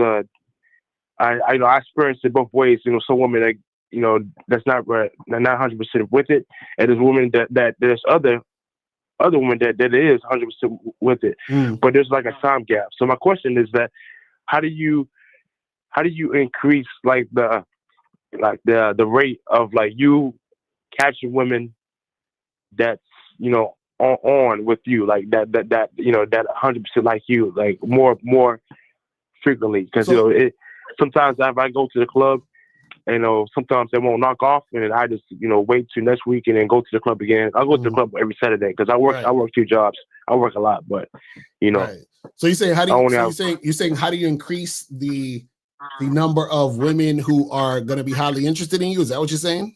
I experience it both ways. You know, some women that you know that's not 100% with it, and there's women that there's other women that is 100% with it, but there's like a time gap. So my question is that how do you increase like the rate of like you catching women that's you know on with you like that you know that 100% like you like more frequently, because you know sometimes if I go to the club, you know, sometimes they won't knock off, and I just you know wait till next week and then go to the club again. I go to the club every Saturday because I work 2 jobs. I work a lot, but you know. Right. So you saying how do you you're saying how do you increase the number of women who are going to be highly interested in you? Is that what you're saying?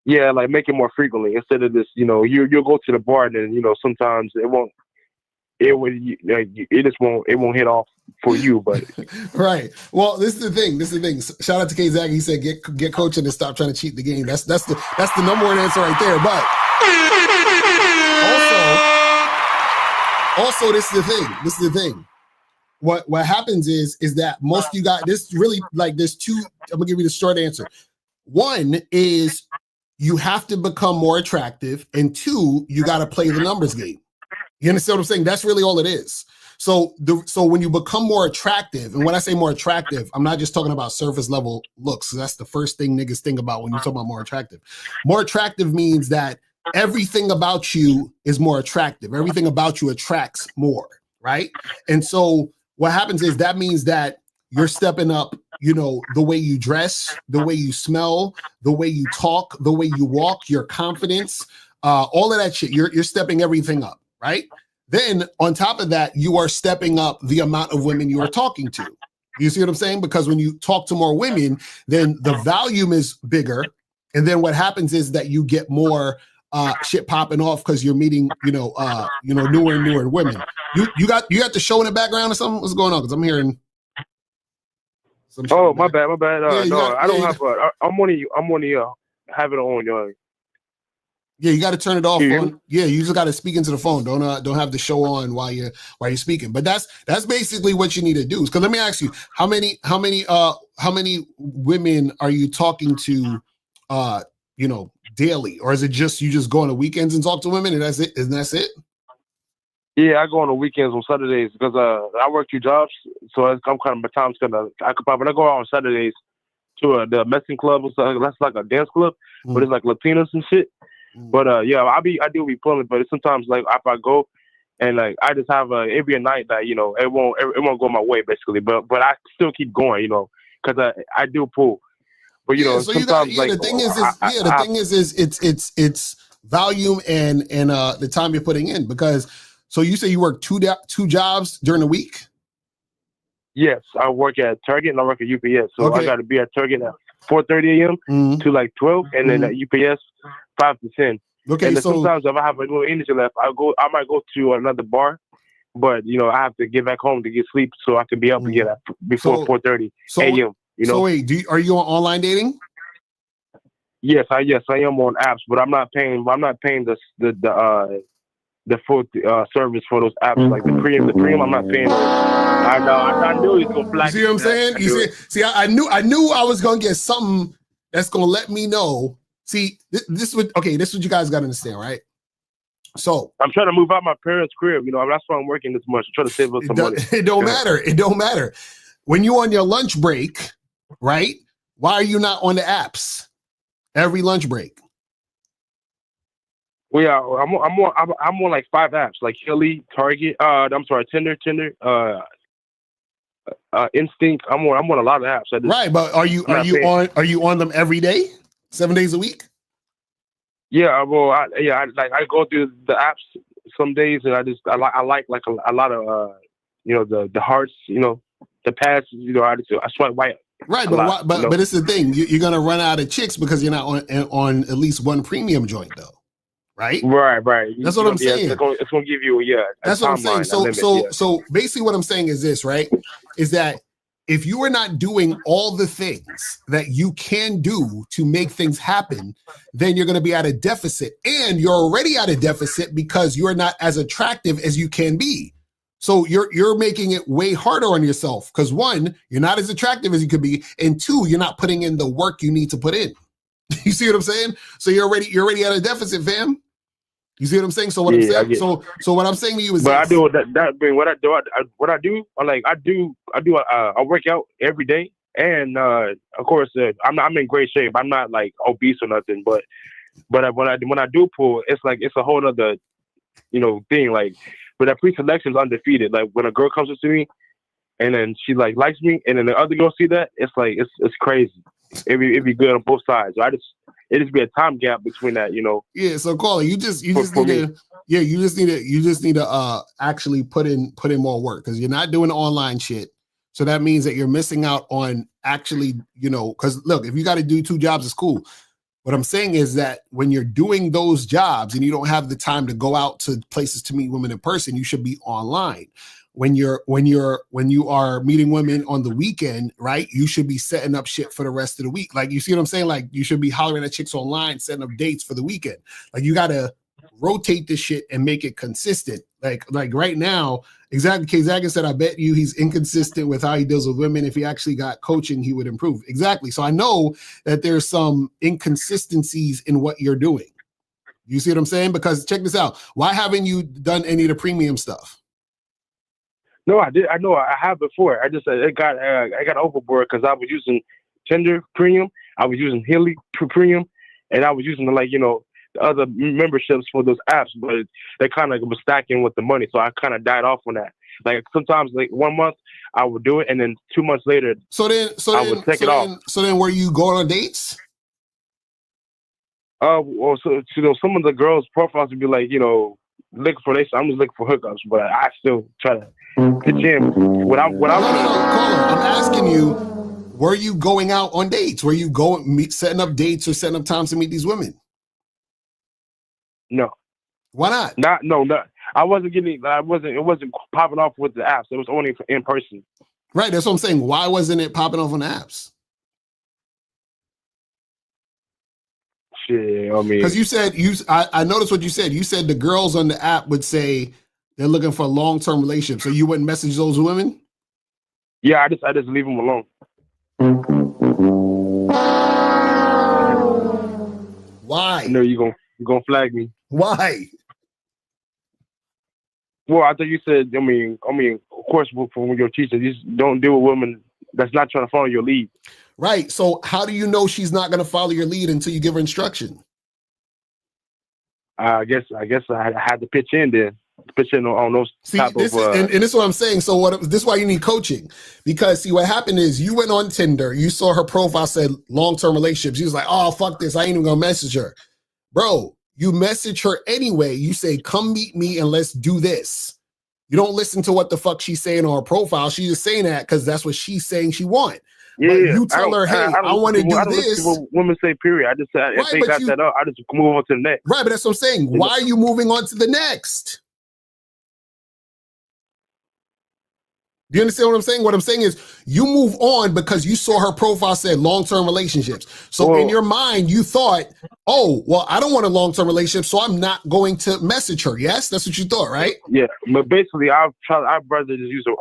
Yeah, like make it more frequently instead of this. You know, you'll go to the bar and then, you know, sometimes it won't hit off for you. But right. Well, this is the thing. Shout out to K Zag. He said get coaching and stop trying to cheat the game. That's the number one answer right there. But also this is the thing. What happens is that most of you guys, this really like there's 2. I'm gonna give you the short answer. One is you have to become more attractive, and two, you got to play the numbers game. You understand what I'm saying? That's really all it is. So when you become more attractive, and when I say more attractive, I'm not just talking about surface level looks. That's the first thing niggas think about when you talk about more attractive. More attractive means that everything about you is more attractive. Everything about you attracts more, right? And so what happens is that means that you're stepping up, you know, the way you dress, the way you smell, the way you talk, the way you walk, your confidence, all of that shit. You're stepping everything up, right? Then on top of that, you are stepping up the amount of women you are talking to. You see what I'm saying? Because when you talk to more women, then the volume is bigger. And then what happens is that you get more shit popping off because you're meeting, newer and newer women. You got the show in the background or something? What's going on? Because I'm hearing some shit. Oh, my bad. Yeah, I don't have I'm only have it on, yo. Yeah, you got to turn it off. Yeah, you just got to speak into the phone. Don't have the show on while you're speaking. But that's basically what you need to do. Because let me ask you, how many women are you talking to, daily, or is it just you just go on the weekends and talk to women and that's it? Isn't that it? Yeah, I go on the weekends on Saturdays because I work 2 jobs, so I'm kind of my time's kind of occupied. But I go out on Saturdays to the Mexican club. So that's like a dance club, but it's like Latinos and shit. But I do be pulling, but sometimes like if I go and like I just have it be a night that it won't go my way basically, but I still keep going, because I do pull. But so sometimes the thing is it's volume and the time you're putting in, because so you say you work two jobs during the week? Yes, I work at Target and I work at UPS, so I got to be at Target at 4:30 a.m. to like 12, and then at UPS 5 to 10. Okay, and then so sometimes if I have a little energy left, I might go to another bar, but I have to get back home to get sleep so I can be up again before 4:30 a.m. So wait, are you on online dating? Yes, I am on apps, but I'm not paying the full service for those apps, like the premium. I'm not paying. I knew he was gonna flag. You see what I'm saying? I knew I was gonna get something that's gonna let me know. See, this is what you guys gotta understand, right? So I'm trying to move out my parents' crib. That's why I'm working this much. I'm trying to save up some money. It don't matter. It don't matter. When you on your lunch break, right? Why are you not on the apps every lunch break? Well, yeah, I'm on like 5 apps, like Hilly, Target. Tinder, Instinct. I'm on a lot of apps. Right, but are you on them every day, 7 days a week? Yeah, well, I go through the apps some days, and I like a lot of the hearts, the pass, I swipe right. Right, but it's the thing, you're gonna run out of chicks because you're not on at least one premium joint though. Right. That's what I'm saying. It's gonna give you that's what I'm saying. So basically, what I'm saying is this, right? Is that if you are not doing all the things that you can do to make things happen, then you're going to be at a deficit, and you're already at a deficit because you're not as attractive as you can be. So you're making it way harder on yourself because 1, you're not as attractive as you could be, and 2, you're not putting in the work you need to put in. You see what I'm saying? So you're already at a deficit, fam. You see what I'm saying? So what I'm saying, so what I'm saying to you is, but I do I work out every day, and of course I'm in great shape. I'm not like obese or nothing, but when I do pull, it's like it's a whole other thing. Like, but that pre-selection is undefeated. Like when a girl comes up to me, and then she like likes me, and then the other girl see that, it's like it's crazy. It'd be good on both sides. So it just be a time gap between that, Yeah. So Carla, you just need to actually put in more work because you're not doing online shit. So that means that you're missing out on actually, because look, if you got to do 2 jobs, it's cool. What I'm saying is that when you're doing those jobs and you don't have the time to go out to places to meet women in person, you should be online. When you are meeting women on the weekend, right? You should be setting up shit for the rest of the week. Like, you see what I'm saying? Like, you should be hollering at chicks online, setting up dates for the weekend. Like, you gotta rotate this shit and make it consistent. Like right now, exactly. Kazagin said, I bet you he's inconsistent with how he deals with women. If he actually got coaching, he would improve. Exactly. So I know that there's some inconsistencies in what you're doing. You see what I'm saying? Because check this out. Why haven't you done any of the premium stuff? No, I did. I know I have before. I just I got overboard because I was using Tinder Premium. I was using Hilly Premium, and I was using the other memberships for those apps, but they kind of was stacking with the money, so I kind of died off on that. Like sometimes, like 1 month I would do it, and then 2 months later, I would take it off. So then, were you going on dates? Well, so some of the girls' profiles would be like, looking for this. I'm just looking for hookups, but I still try to pitch in. What I'm asking you, were you going out on dates? Were you setting up dates or setting up times to meet these women? No. Why not? No. I wasn't getting. It wasn't popping off with the apps. It was only in person. Right. That's what I'm saying. Why wasn't it popping off on the apps? Shit, I mean, because you said I noticed what you said. You said the girls on the app would say they're looking for a long-term relationship. So you wouldn't message those women? Yeah, I just leave them alone. Why? I know you're gonna flag me. Why? Well, I thought you said. I mean, of course, from your teacher, you just don't deal with women that's not trying to follow your lead. Right. So how do you know she's not going to follow your lead until you give her instruction? I guess I had to pitch in then. Pitch in on those type of. And this is what I'm saying. So this is why you need coaching, because see what happened is you went on Tinder, you saw her profile said long-term relationships. You was like, oh fuck this, I ain't even gonna message her, bro. You message her anyway. You say, come meet me and let's do this. You don't listen to what the fuck she's saying on her profile. She's just saying that because that's what she's saying she want. Yeah, but you tell her, hey, I want to do I don't this. listen to what women say, period. I just said, if they got that up, I just move on to the next. Right, but that's what I'm saying. Why are you moving on to the next? Do you understand what I'm saying? What I'm saying is you move on because you saw her profile said long-term relationships. So in your mind, you thought, oh, well, I don't want a long-term relationship, so I'm not going to message her. Yes? That's what you thought, right? Yeah, but basically, I'd rather just use a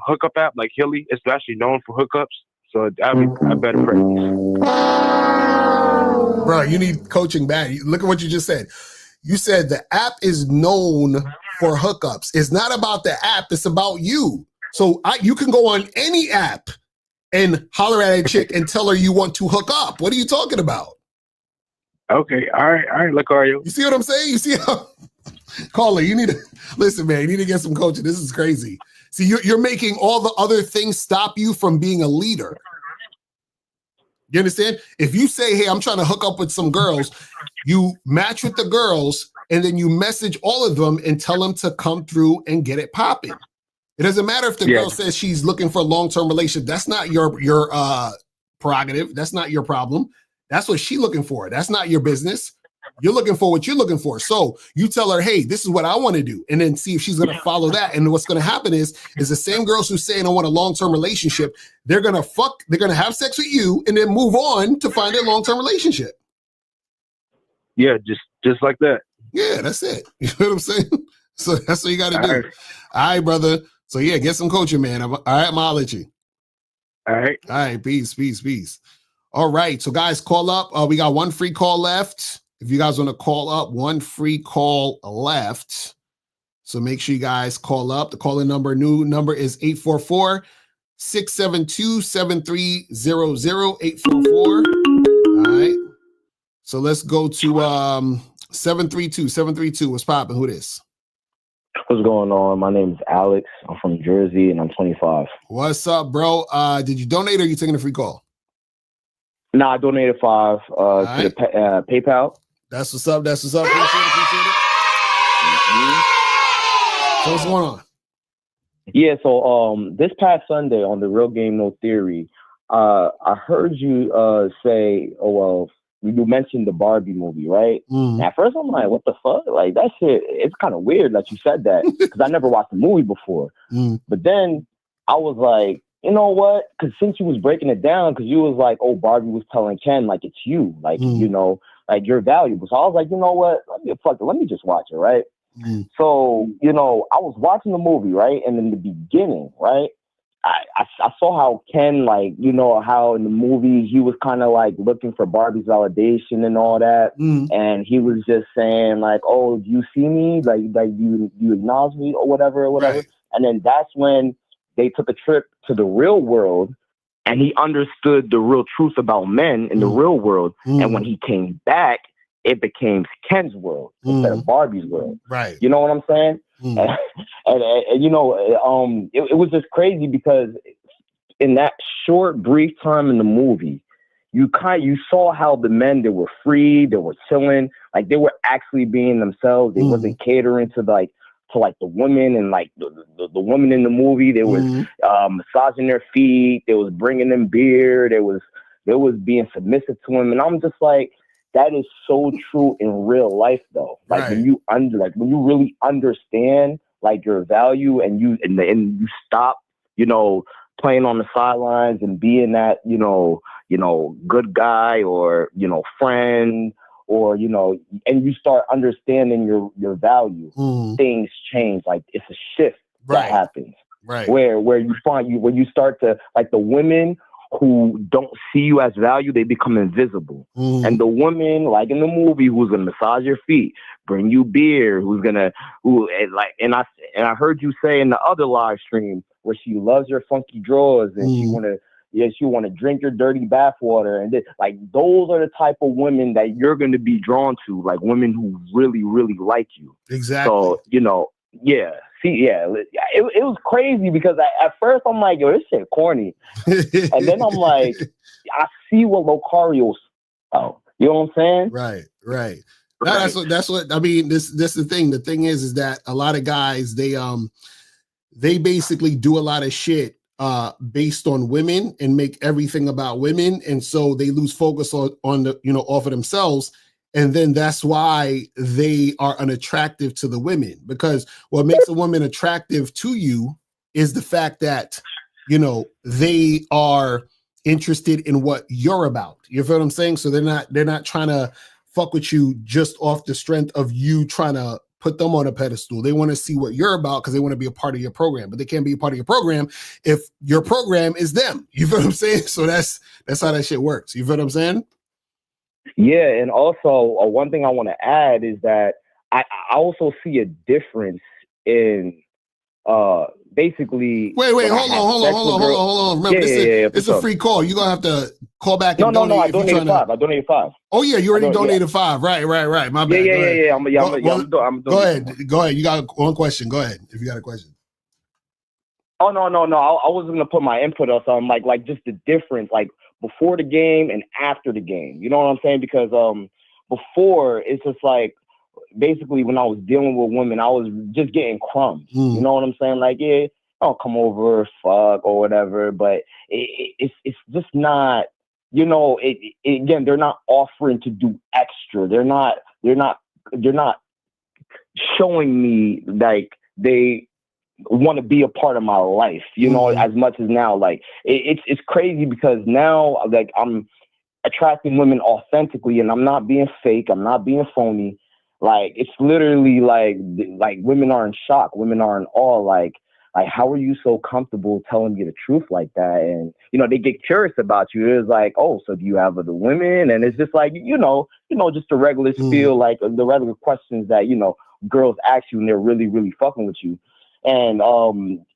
hookup app like Hilly. It's actually known for hookups, so that'd be a better practice. Bro, you need coaching bad. Look at what you just said. You said the app is known for hookups. It's not about the app. It's about you. So you can go on any app and holler at a chick and tell her you want to hook up. What are you talking about? Okay. All right, Locario. You see what I'm saying? You see how... Caller, you need to... Listen, man, you need to get some coaching. This is crazy. See, you're making all the other things stop you from being a leader. You understand? If you say, hey, I'm trying to hook up with some girls, you match with the girls, and then you message all of them and tell them to come through and get it popping. It doesn't matter if the girl says she's looking for a long-term relationship. That's not your prerogative. That's not your problem. That's what she's looking for. That's not your business. You're looking for what you're looking for. So you tell her, hey, this is what I want to do. And then see if she's going to follow that. And what's going to happen is the same girls who saying I want a long-term relationship, they're going to have sex with you and then move on to find a long-term relationship. Yeah, just like that. Yeah, that's it. You know what I'm saying? So that's what you got to do. All right, brother. So yeah, get some coaching, man. All right, I'm gonna holler at you. All right. Peace. All right, so guys, call up. We got one free call left. If you guys want to call up, one free call left. So make sure you guys call up. The calling new number is 844-672-7300. 844. All right. So let's go to 732. 732. What's popping? Who this? What's going on? My name is Alex. I'm from Jersey, and I'm 25. What's up, bro? Did you donate or are you taking a free call? Nah, I donated $5 to the PayPal. That's what's up. Appreciate it. So what's going on? Yeah, so this past Sunday on the Real Game No Theory, I heard you say, oh, well, you mentioned the Barbie movie, right? And at first I'm like, what the fuck? Like, that shit, it's kind of weird that you said that because I never watched the movie before. But then I was like, you know what? Because since you was breaking it down, because you was like, oh, Barbie was telling Ken, like, it's you. Like, you know, like you're valuable. So I was like, you know what? Let me just watch it, right? So, you know, I was watching the movie, right? And in the beginning, right, I saw how Ken, like, you know, how in the movie he was kind of like looking for Barbie's validation and all that. And he was just saying like, oh, do you see me? Like you acknowledge me or whatever. Right. And then that's when they took a trip to the real world and he understood the real truth about men in the real world. And when he came back, it became Ken's world instead of Barbie's world. Right. You know what I'm saying? And you know, it was just crazy because in that short, brief time in the movie, you saw how the men, they were free, they were chilling, like they were actually being themselves. They wasn't catering to the women, and like the women in the movie, they was massaging their feet, they was bringing them beer, they was being submissive to them, and I'm just like, that is so true in real life, though. Like when you really understand like your value, and you stop, you know, playing on the sidelines and being that, you know, good guy or, you know, friend, or, you know, and you start understanding your value, things change. Like it's a shift that happens. Right. Where you find when you start to, like, the women who don't see you as value, they become invisible. And the woman, like in the movie, who's gonna massage your feet, bring you beer, and I heard you say in the other live stream where she loves your funky drawers and she wanna drink your dirty bathwater, and like those are the type of women that you're gonna be drawn to, like women who really, really like you. Exactly. So, you know, it was crazy because at first I'm like, yo, this shit corny. And then I'm like, I see what Locarios, you know what I'm saying? Right. That's what I mean. This is the thing. The thing is that a lot of guys, they basically do a lot of shit based on women and make everything about women, and so they lose focus on the, you know, off of themselves. And then that's why they are unattractive to the women, because what makes a woman attractive to you is the fact that, you know, they are interested in what you're about. You feel what I'm saying? So they're not trying to fuck with you just off the strength of you trying to put them on a pedestal. They want to see what you're about because they want to be a part of your program, but they can't be a part of your program if your program is them. You feel what I'm saying? So that's how that shit works. You feel what I'm saying? Yeah, and also one thing I want to add is that I also see a difference in basically. Wait, hold on. Remember, it's a free call. You're gonna have to call back. And No. I donated $5. I donated $5. Oh yeah, you already donated $5. Right. My bad. Yeah. I'm go ahead. You got one question. Go ahead if you got a question. Oh no. I was gonna put my input on something like just the difference, like before the game and after the game. You know what I'm saying? Because before, it's just like, basically when I was dealing with women, I was just getting crumbs. You know what I'm saying? Like, yeah, I'll come over, fuck or whatever. But it's just not, you know, again, they're not offering to do extra. They're not showing me like they want to be a part of my life, you know, as much as now. Like it's crazy because now, like, I'm attracting women authentically, and I'm not being fake. I'm not being phony. Like, it's literally like women are in shock. Women are in awe. Like how are you so comfortable telling me the truth like that? And, you know, they get curious about you. It's like, oh, so do you have other women? And it's just like, you know, just the regular spiel, like the regular questions that, you know, girls ask you when they're really, really fucking with you. And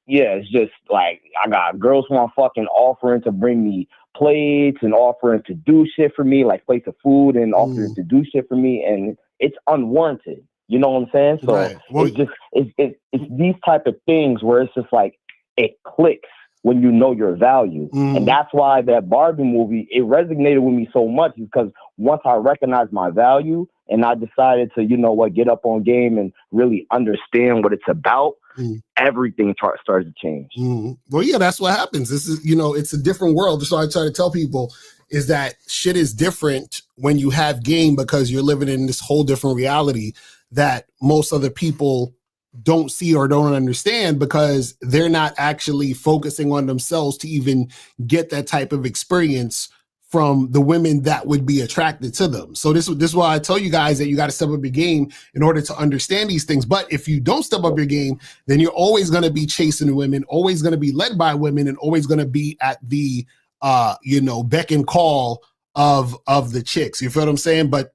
it's just like, I got girls who are fucking offering to bring me plates and offering to do shit for me, like plates of food, and offering to do shit for me, and it's unwarranted. You know what I'm saying? So right. Well, it's these type of things where it's just like it clicks when you know your value, and that's why that Barbie movie, it resonated with me so much, because once I recognized my value and I decided to, you know what, get up on game and really understand what it's about, everything starts to change. Well, yeah, that's what happens. This is, you know, it's a different world. So I try to tell people is that shit is different when you have game, because you're living in this whole different reality that most other people don't see or don't understand, because they're not actually focusing on themselves to even get that type of experience from the women that would be attracted to them. So this is why I tell you guys that you got to step up your game in order to understand these things. But if you don't step up your game, then you're always going to be chasing women, always going to be led by women, and always going to be at the beck and call of the chicks. You feel what I'm saying? But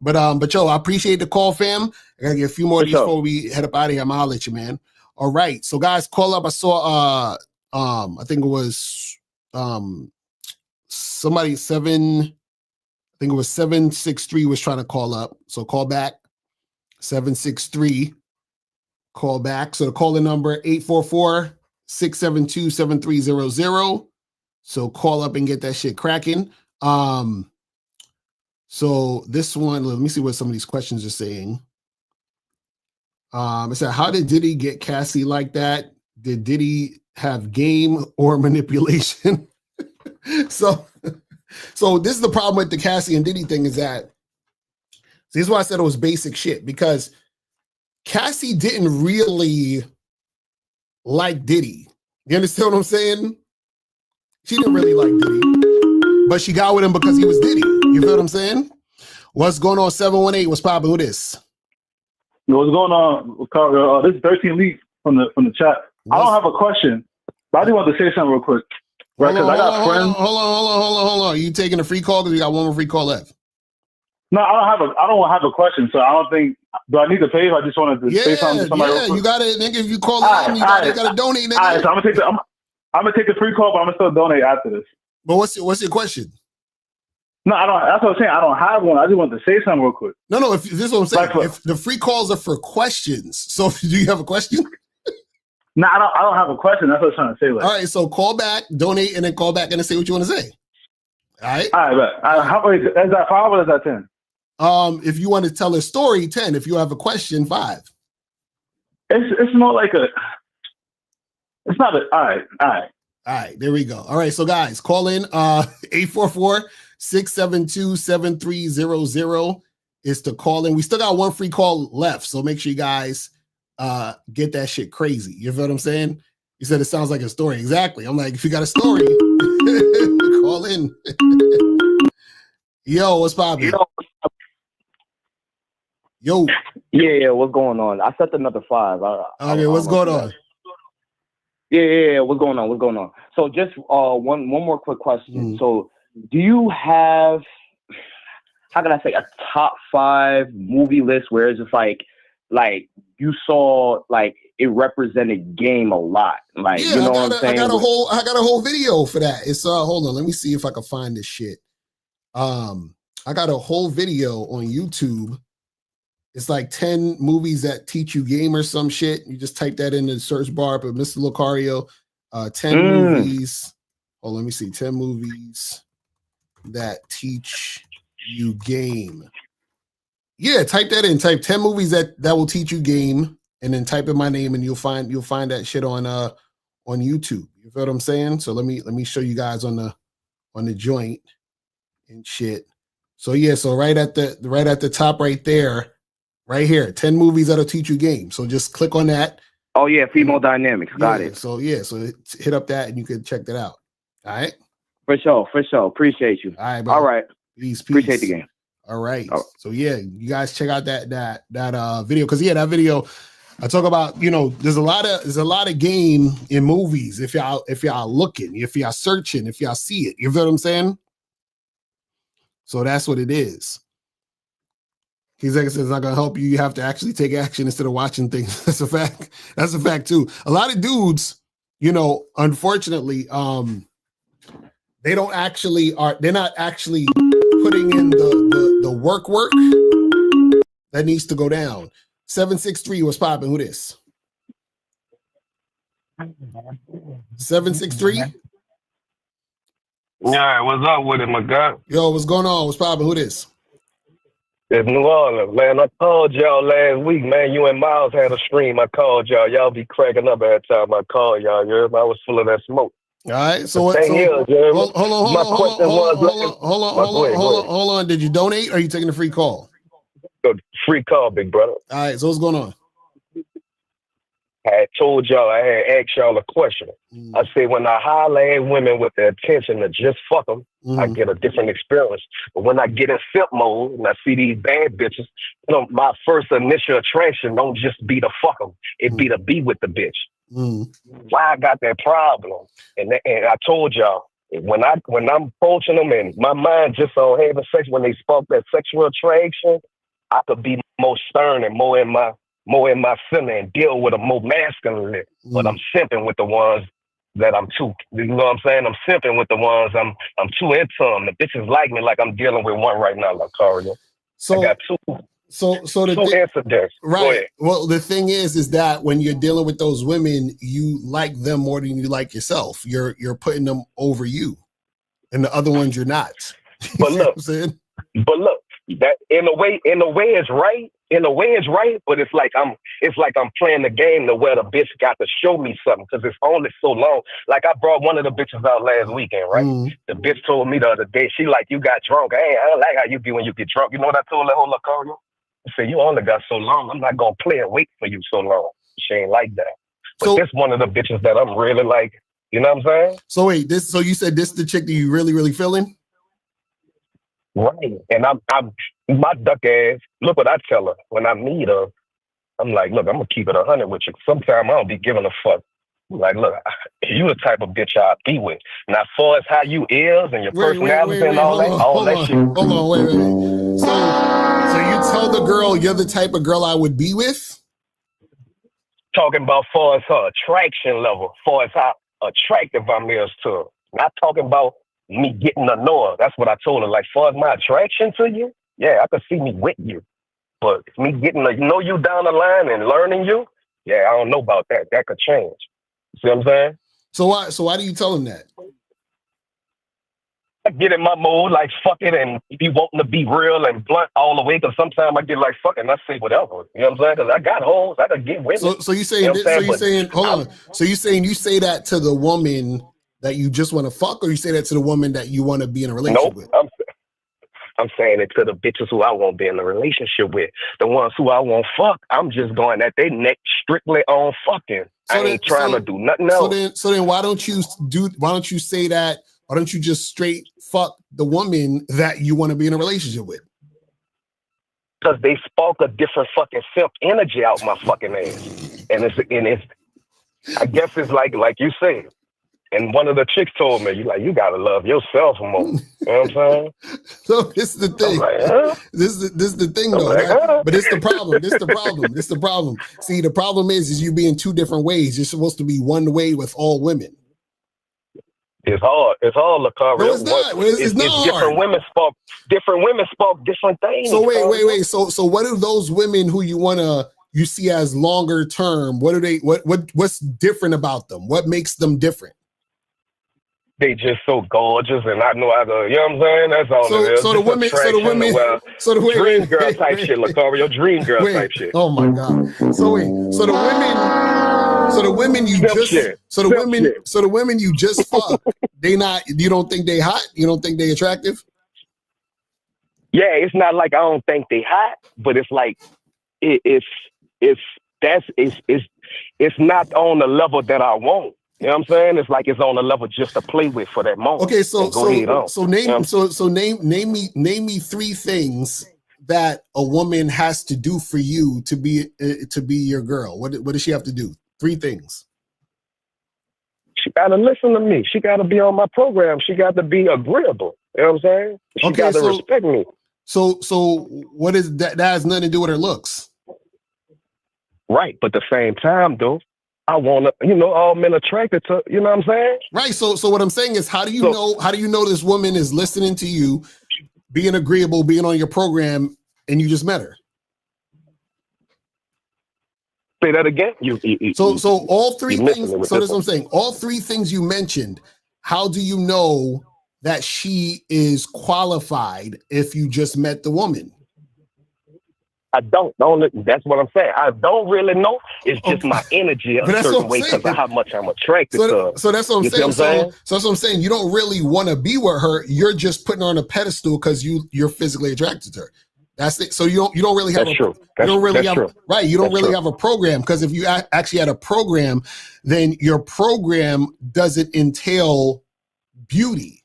yo, I appreciate the call, fam. I gotta get a few more of these before we head up out of here. I'm gonna holler at you, man. All right. So guys, call up. I saw I think it was somebody 763 was trying to call up. So call back. 763. Call back. So the calling number 844-672-7300. So call up and get that shit cracking. So this one, let me see what some of these questions are saying. It said, how did Diddy get Cassie like that? Did Diddy have game or manipulation? So this is the problem with the Cassie and Diddy thing, is that this is why I said it was basic shit, because Cassie didn't really like Diddy. You understand what I'm saying? She didn't really like Diddy, but she got with him because he was Diddy. You feel what I'm saying? What's going on, 718? What's popping with this? Yo, what's going on? This is 13 Leaf from the chat. I don't have a question, but I do want to say something real quick. Right? Because I got friends. Hold on. You taking a free call? Because we got one more free call left. No, I don't have a question. So I don't think. Do I need to pay? If I just wanted to say something to somebody. Yeah, you got it, nigga. If you call in, you got to donate, nigga. All right, so I'm gonna take the free call, but I'm gonna still donate after this. But what's your question? No, I don't. That's what I'm saying. I don't have one. I just want to say something real quick. No. If this is what I'm saying. If the free calls are for questions, so do you have a question? No, I don't have a question. That's what I was trying to say. All right, so call back, donate, and then call back and then say what you want to say. All right. All right, but is that 5 or is that 10? If you want to tell a story, 10. If you have a question, 5. It's not like a. It's not a. All right. There we go. All right, so guys, call in 844-672-7300 is to call in. We still got one free call left, so make sure you guys get that shit crazy. You feel what I'm saying? You said it sounds like a story. Exactly. I'm like, if you got a story, call in. Yo, what's poppin'? Yo. Yeah, what's going on? I set another 5. Okay, what's going on? Yeah, what's going on? So just one more quick question. So do you have, how can I say, a top 5 movie list where it's just like you saw like it represented game a lot? Like, yeah, you know what I'm saying? I got a whole video for that. It's hold on, let me see if I can find this shit. I got a whole video on YouTube. It's like 10 movies that teach you game or some shit. You just type that in the search bar, but Mr. Locario, 10 movies. Oh, let me see. 10 movies that teach you game. Yeah, type that in. Type 10 movies that will teach you game, and then type in my name, and you'll find that shit on YouTube. You feel what I'm saying? So let me show you guys on the joint and shit. So yeah, so right at the top right there. Right here, 10 movies that'll teach you game. So just click on that. Oh yeah, female dynamics. Got it. So hit up that and you can check that out. All right. For sure. Appreciate you. All right, bro. All right. Peace. Appreciate the game. All right. So yeah, you guys check out that video, because that video I talk about. There's a lot of game in movies. If y'all looking, if y'all searching, if y'all see it, you feel what I'm saying? So that's what it is. He's like, it's not gonna help you. You have to actually take action instead of watching things. That's a fact. That's a fact too. A lot of dudes, unfortunately, they're not actually putting in the work that needs to go down. 763, what's popping? Who this? 763. Yeah, what's up with it, my guy? Yo, what's going on? What's popping? Who this? It's New Orleans, man. I called y'all last week, man. You and Miles had a stream. I called y'all. Y'all be cracking up every time I call y'all. I was full of that smoke. All right. So hold on. Did you donate or are you taking a free call? Free call, big brother. All right. So what's going on? I had told y'all, I had asked y'all a question. I said, when I holler at women with the intention to just fuck them, I get a different experience. But when I get in simp mode and I see these bad bitches, you know, my first initial attraction don't just be to fuck them. It be to be with the bitch. Why I got that problem? And I told y'all, when I'm approaching them and my mind just on having sex, when they spark that sexual attraction, I could be more stern and more in my feeling and deal with them more masculinely. But I'm simping with the ones that I'm too, you know what I'm saying? I'm simping with the ones I'm too into them. The bitches like me like I'm dealing with one right now, Locario. So I got two incidents. Right. Well, the thing is that when you're dealing with those women, you like them more than you like yourself. You're putting them over you, and the other ones you're not. But look, that in a way it's right. In a way it's right, but it's like I'm playing the game to where the bitch got to show me something because it's only so long. Like I brought one of the bitches out last weekend, right? The bitch told me the other day, she like, you got drunk. Hey, I don't like how you be when you get drunk. You know what I told that whole Locario? I said, you only got so long. I'm not gonna play and wait for you so long. She ain't like that. But this one of the bitches that I'm really like, you know what I'm saying? So wait, so you said this is the chick that you really, really feeling? Right. And I'm my duck ass, look what I tell her when I meet her. I'm like, look, I'm gonna keep it 100 with you. Sometimes I don't be giving a fuck. I'm like, look, you the type of bitch I'll be with. Now, as far as how you is and your personality and all that shit. Hold on, wait. So you tell the girl you're the type of girl I would be with? Talking about far as her attraction level, far as how attractive I'm is to her. Not talking about me getting to know her. That's what I told her. Like, far as my attraction to you, yeah, I could see me with you. But me getting to know you down the line and learning you, yeah, I don't know about that. That could change. See what I'm saying? So why do you tell him that? I get in my mode like fuck it and be wanting to be real and blunt all the way because sometimes I get like fuck it and I say whatever. You know what I'm saying? Because I got hoes, I could get women. So you saying, you know you saying you say that to the woman that you just want to fuck, or you say that to the woman that you want to be in a relationship with? I'm saying it to the bitches who I won't be in a relationship with. The ones who I won't fuck, I'm just going at their neck strictly on fucking. I ain't trying to do nothing else. So then why don't you say that? Why don't you just straight fuck the woman that you want to be in a relationship with? Because they spark a different fucking simp energy out my fucking ass. And it's I guess it's like you said. And one of the chicks told me, you gotta love yourself more. You know what I'm saying? So this is the thing. Like, huh? This is the thing though. Like, right? But it's the problem. This the problem. See, the problem is you be in two different ways. You're supposed to be one way with all women. It's hard. It's hard, Locario. No, it's not. It's not hard. Different women spark different things. So wait. So what do those women who you see as longer term? What's different about them? What makes them different? They just so gorgeous, and I know how to. You know what I'm saying? That's all it is. So the women, dream girl type shit, Locario. Dream girl type shit. Oh my god. So the women you just fuck, you don't think they hot? You don't think they attractive? Yeah, it's not like I don't think they hot, but it's like it's not on the level that I want. You know what I'm saying? It's like it's on a level just to play with for that moment. Okay, name me three things that a woman has to do for you to be your girl. What does she have to do? Three things. She gotta listen to me. She gotta be on my program. She got to be agreeable. You know what I'm saying? She got to respect me. So what is that? That has nothing to do with her looks. Right, but at the same time, though, I want to, all men attracted to, you know what I'm saying? Right. So what I'm saying is, how do you know this woman is listening to you, being agreeable, being on your program, and you just met her? Say that again. So all three things. So that's what I'm saying. All three things you mentioned. How do you know that she is qualified if you just met the woman? I don't. That's what I'm saying. I don't really know. It's just my energy a certain way because of how much I'm attracted to her. So that's what I'm saying. So that's what I'm saying. You don't really want to be with her. You're just putting her on a pedestal because you're physically attracted to her. That's it. So you don't really have That's a true. you don't really That's have true. right. You don't That's really true. have a program, because if you actually had a program, then your program doesn't entail beauty.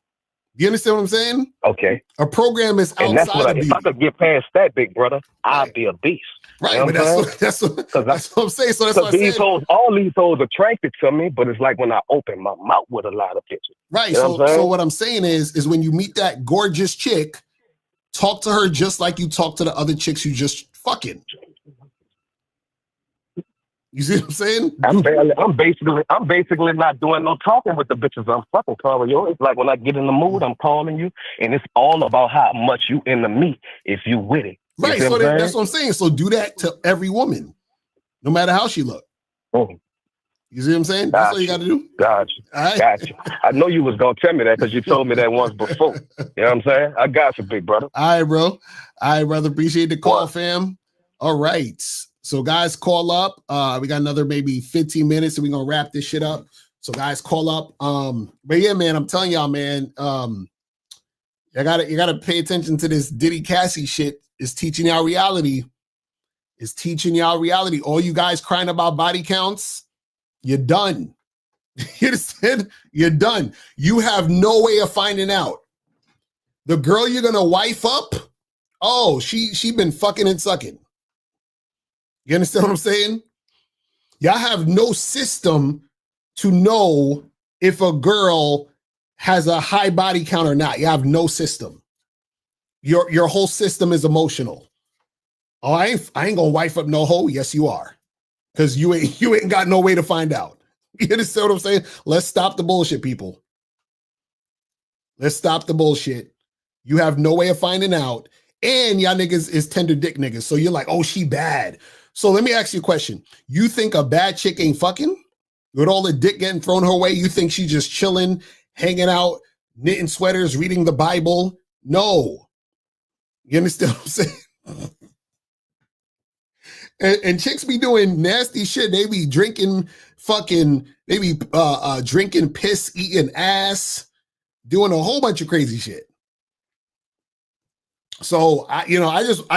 Do you understand what I'm saying? Okay. A program is And that's outside what of if beauty. I could get past that, big brother, I'd be a beast. Right, You know but that's what I'm saying. So that's what I these said. hoes, all these hoes attracted to me, but it's like when I open my mouth with a lot of pictures. Right. You know what I'm So saying? what I'm saying is when you meet that gorgeous chick, talk to her just like you talk to the other chicks you just fucking. You see what I'm saying? I'm basically not doing no talking with the bitches I'm fucking calling you. It's like when I get in the mood, I'm calling you, and it's all about how much you into me if you with it. You Right. see So what I'm that's saying? what I'm saying. So do that to every woman, no matter how she look. You see what I'm saying? That's all you got to do. Gotcha. Gotcha. I know you was gonna tell me that because you told me that once before. You know what I'm saying? I got you, big brother. All right, bro. All right, brother. Appreciate the call, fam. All right. So guys, call up. We got another maybe 15 minutes, and we're gonna wrap this shit up. So guys, call up. But yeah, man, I'm telling y'all, man. You gotta pay attention to this Diddy Cassie shit. It's teaching y'all reality. It's teaching y'all reality. All you guys crying about body counts, you're done. You understand? You're done. You have no way of finding out. The girl you're gonna wife up, oh, she been fucking and sucking. You understand what I'm saying? Y'all have no system to know if a girl has a high body count or not. You have no system. Your whole system is emotional. Oh, I ain't gonna wife up no hoe. Yes, you are. Because you ain't got no way to find out. You understand what I'm saying? Let's stop the bullshit, people. Let's stop the bullshit. You have no way of finding out. And y'all niggas is tender dick niggas. So you're like, oh, she bad. So let me ask you a question. You think a bad chick ain't fucking? With all the dick getting thrown her way, you think she just chilling, hanging out, knitting sweaters, reading the Bible? No. You understand what I'm saying? And chicks be doing nasty shit. They be drinking fucking, they be drinking piss, eating ass, doing a whole bunch of crazy shit. So I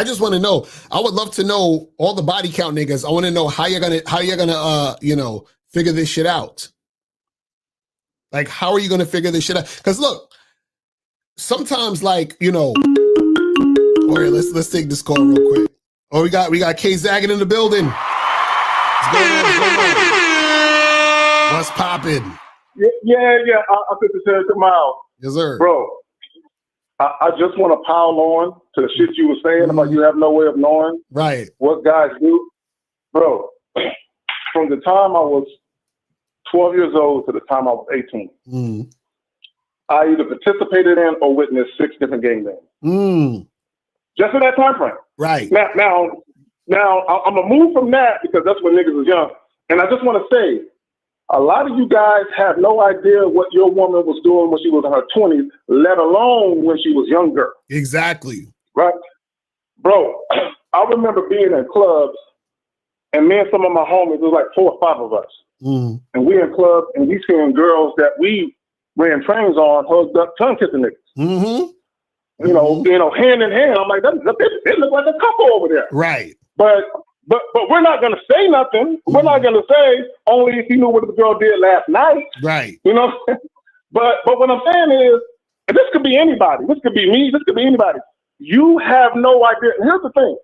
just want to know. I would love to know all the body count niggas. I want to know how you're gonna figure this shit out. Like, how are you gonna figure this shit out? Because look, sometimes all right, let's take this call real quick. Oh, we got K Zagging in the building. What's going on? What's popping? Yeah. I think it's here tomorrow. Yes, sir. Bro, I just want to pile on to the shit you were saying about you have no way of knowing what guys do. Bro, from the time I was 12 years old to the time I was 18, I either participated in or witnessed 6 different gang names. Just in that time frame. Right. Now I'm going to move from that because that's when niggas was young. And I just want to say, a lot of you guys have no idea what your woman was doing when she was in her 20s, let alone when she was younger. Exactly. Right? Bro, I remember being in clubs, and me and some of my homies, it was like 4 or 5 of us. And we in clubs, and we seeing girls that we ran trains on, hugged up, tongue kissing niggas. You know, hand in hand. I'm like, they look like a couple over there. Right. But we're not gonna say nothing. We're not gonna say only if you knew what the girl did last night. Right. You know. But what I'm saying is, and this could be anybody. This could be me. This could be anybody. You have no idea. And here's the thing: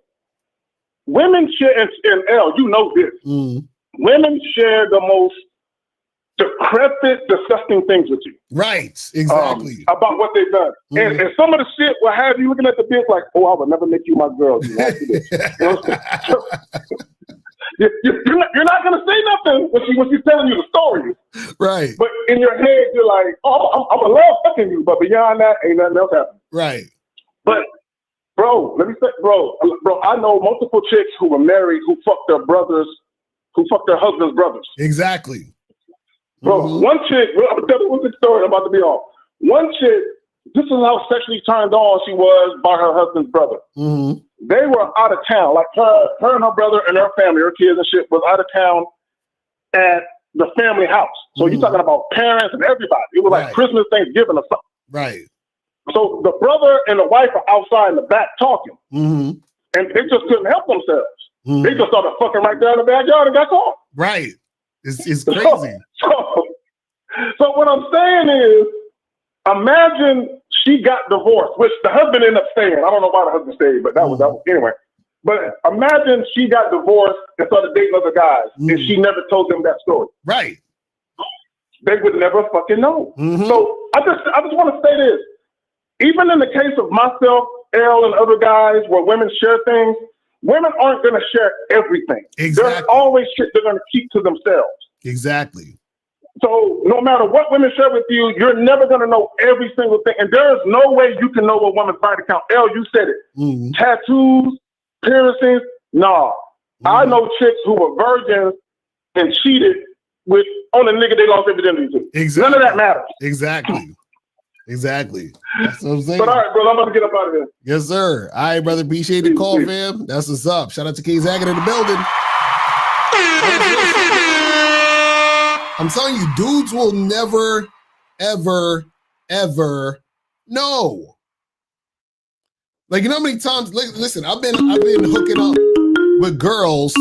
women share, and L, you know this. Women share the most decrepit, disgusting things with you. Right. Exactly. About what they've done. And some of the shit will have you looking at the bitch like, oh, I would never make you my girl. You know? You're not going to say nothing when she's telling you the story. Right. But in your head, you're like, oh, I'm going to love fucking you. But beyond that, ain't nothing else happening. Right. But, bro, let me say, bro, I know multiple chicks who were married who fucked their husband's brothers. Exactly. Bro, one chick, I'll tell you one story, I'm about to be off. One chick, this is how sexually turned on she was by her husband's brother. They were out of town. Like her and her brother and her family, her kids and shit, was out of town at the family house. So you're talking about parents and everybody. It was like Christmas, Thanksgiving or something. Right. So the brother and the wife are outside in the back talking. Mm-hmm. And they just couldn't help themselves. Mm-hmm. They just started fucking right there in the backyard and got caught. Right. It's crazy. So what I'm saying is, imagine she got divorced, which the husband ended up staying. I don't know why the husband stayed, but that was anyway. But imagine she got divorced and started dating other guys, and she never told them that story. Right. They would never fucking know. Mm-hmm. So I just want to say this. Even in the case of myself, L, and other guys where women share things, women aren't going to share everything. Exactly. There's always shit they're going to keep to themselves. Exactly. So no matter what women share with you, you're never going to know every single thing. And there is no way you can know a woman's body count. L, you said it. Mm-hmm. Tattoos, piercings, nah. Mm-hmm. I know chicks who were virgins and cheated with on a nigga they lost their virginity to. Exactly. None of that matters. Exactly. Exactly. That's what I'm saying. But all right, brother, I'm about to get up out of here. Yes, sir. All right, brother. Appreciate the call, fam. That's what's up. Shout out to K Zaggett in the building. I'm telling you, dudes will never, ever, ever know. Like, you know how many times? Listen, I've been hooking up with girls,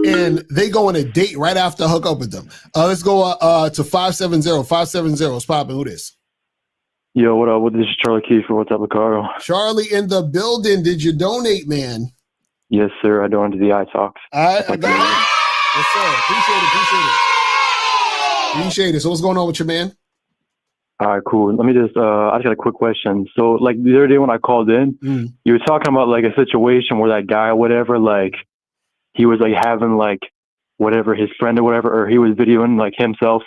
and they go on a date right after I hook up with them. Let's go to 570. 570 is popping. Who this? Yo, what up? This is Charlie Kiefer. What's up, Locario? Charlie in the building. Did you donate, man? Yes, sir. I donated to the iTalks. All right, I got it. Yes, sir. Appreciate it. So what's going on with you, man? All right, cool. Let me just, I just got a quick question. So, like, the other day when I called in, you were talking about, like, a situation where that guy or whatever, like, he was, like, having, like, whatever, his friend or whatever, or he was videoing, like, himself,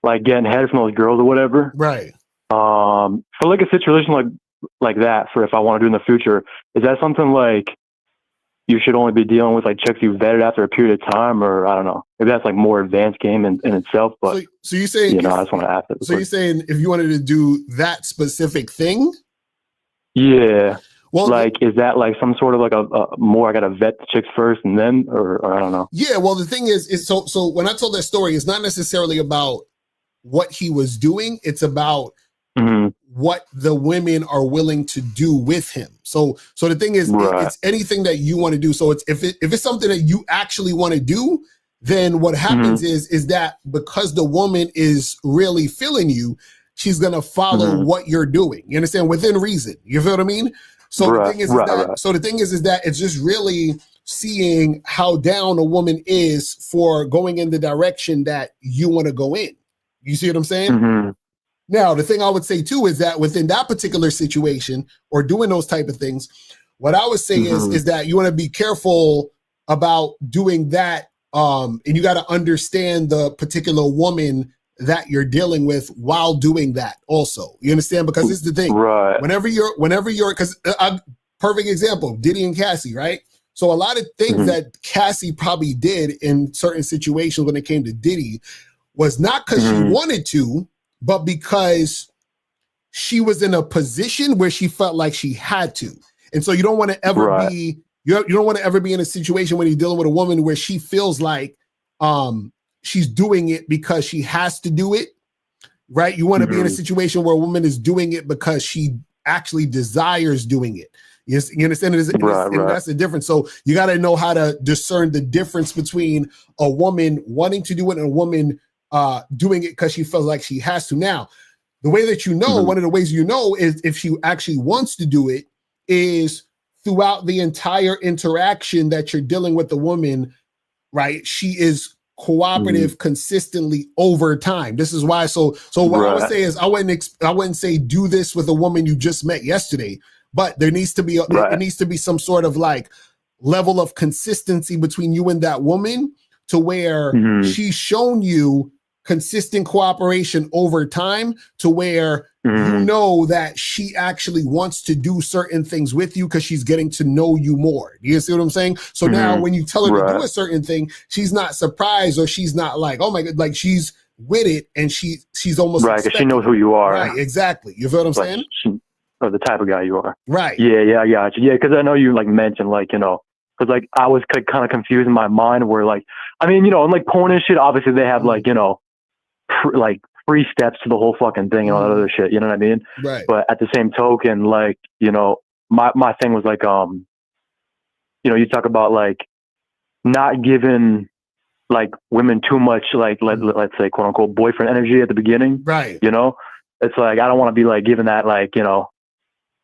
like, getting head from those girls or whatever. Right. For, like, a situation like that, for if I want to do in the future, is that something, like, you should only be dealing with, like, chicks you've vetted after a period of time, or I don't know. Maybe that's, like, more advanced game in itself, but, so you're saying, you know, I just want to ask it. So you're saying if you wanted to do that specific thing? Yeah. Well, like, is that like some sort of like a more, I got to vet the chicks first and then, or I don't know. Yeah. Well, the thing is so when I told that story, it's not necessarily about what he was doing. It's about what the women are willing to do with him. So the thing is, it's anything that you want to do. So if it's something that you actually want to do, then what happens is that because the woman is really feeling you, she's going to follow what you're doing. You understand? Within reason. You feel what I mean? So the thing is, so the thing is that it's just really seeing how down a woman is for going in the direction that you want to go in. You see what I'm saying? Now, the thing I would say too is that within that particular situation or doing those type of things, what I would say is that you want to be careful about doing that. And you got to understand the particular woman that you're dealing with while doing that also. You understand? Because it's the thing. Right. Whenever you're, because perfect example, Diddy and Cassie, right? So a lot of things that Cassie probably did in certain situations when it came to Diddy was not because she wanted to, but because she was in a position where she felt like she had to. And so you don't want to ever be, you don't want to ever be in a situation when you're dealing with a woman where she feels like she's doing it because she has to do it, right? You want to be in a situation where a woman is doing it because she actually desires doing it. You understand? And that's the difference. So you got to know how to discern the difference between a woman wanting to do it and a woman doing it because she feels like she has to. Now, the way that you know, one of the ways you know is if she actually wants to do it is throughout the entire interaction that you're dealing with the woman, right? She is cooperative consistently over time. This is why. So what I would say is I wouldn't say do this with a woman you just met yesterday, but there needs to be there needs to be some sort of like level of consistency between you and that woman to where she's shown you consistent cooperation over time to where you know that she actually wants to do certain things with you because she's getting to know you more. Do you see what I'm saying? So now when you tell her to do a certain thing, she's not surprised or she's not like, oh my God, like she's with it and she's almost because she knows who you are. Right, exactly. You feel what I'm saying? Or the type of guy you are. Right. Yeah, I got you. Yeah, because I know you like mentioned like, you know, because like I was kind of confused in my mind where like, I mean, you know, and like porn and shit, obviously they have like, you know, like free steps to the whole fucking thing and all that other shit. You know what I mean? Right. But at the same token, like, you know, my thing was like, you know, you talk about like not giving like women too much, like, let's say, quote unquote, boyfriend energy at the beginning. Right. You know, it's like, I don't want to be like giving that, like, you know,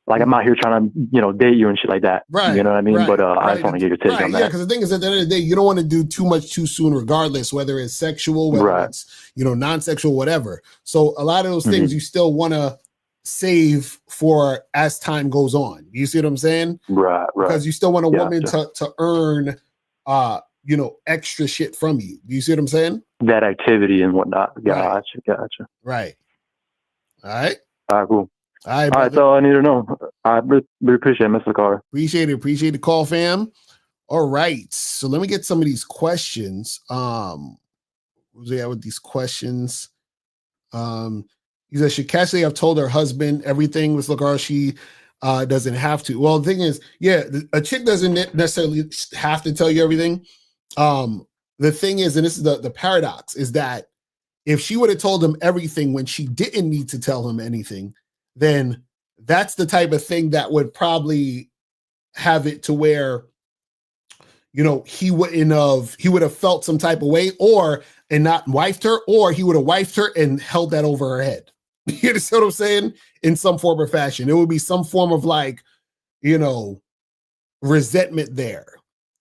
like I'm out here trying to, you know, date you and shit like that. Right. You know what I mean? Right. But I just want to get your take on that. Yeah, because the thing is, at the end of the day, you don't want to do too much too soon, regardless, whether it's sexual, whether it's, you know, non-sexual, whatever. So a lot of those things you still want to save for as time goes on. You see what I'm saying? Right. Because you still want a woman to earn, you know, extra shit from you. Do you see what I'm saying? That activity and whatnot. Gotcha. Right. All right. All right, cool. All right, all right, that's all I need to know. I really appreciate it, Mr. Carter. Appreciate the call, fam. All right, so let me get some of these questions. Where's they at with these questions? He says, should Cassie have told her husband everything with Locario? She doesn't have to. Well, the thing is, yeah, a chick doesn't necessarily have to tell you everything. The thing is, and this is the paradox, is that if she would have told him everything when she didn't need to tell him anything, then that's the type of thing that would probably have it to where, you know, he would have felt some type of way and not wifed her, or he would have wifed her and held that over her head. You understand what I'm saying? In some form or fashion. It would be some form of like, you know, resentment there.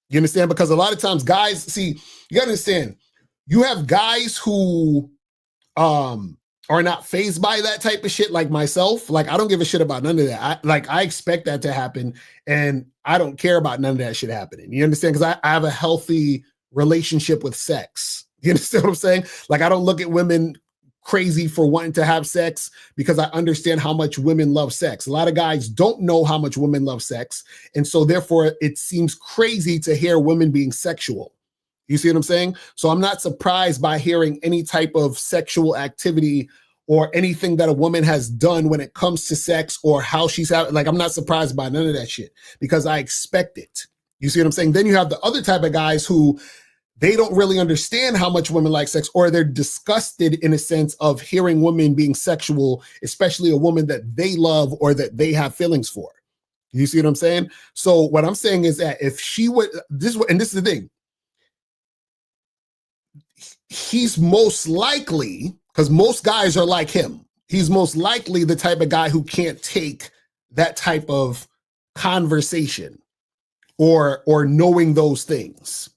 You understand? Because a lot of times guys, see, you gotta understand, you have guys who are not fazed by that type of shit, like myself. Like, I don't give a shit about none of that. I expect that to happen, and I don't care about none of that shit happening. You understand? Because I have a healthy relationship with sex. You understand what I'm saying? Like, I don't look at women crazy for wanting to have sex, because I understand how much women love sex. A lot of guys don't know how much women love sex, and so therefore it seems crazy to hear women being sexual. You see what I'm saying? So I'm not surprised by hearing any type of sexual activity or anything that a woman has done when it comes to sex or how she's having. Like, I'm not surprised by none of that shit, because I expect it. You see what I'm saying? Then you have the other type of guys who they don't really understand how much women like sex, or they're disgusted in a sense of hearing women being sexual, especially a woman that they love or that they have feelings for. You see what I'm saying? So what I'm saying is that if she would, this is the thing, he's most likely, because most guys are like him, he's most likely the type of guy who can't take that type of conversation or knowing those things,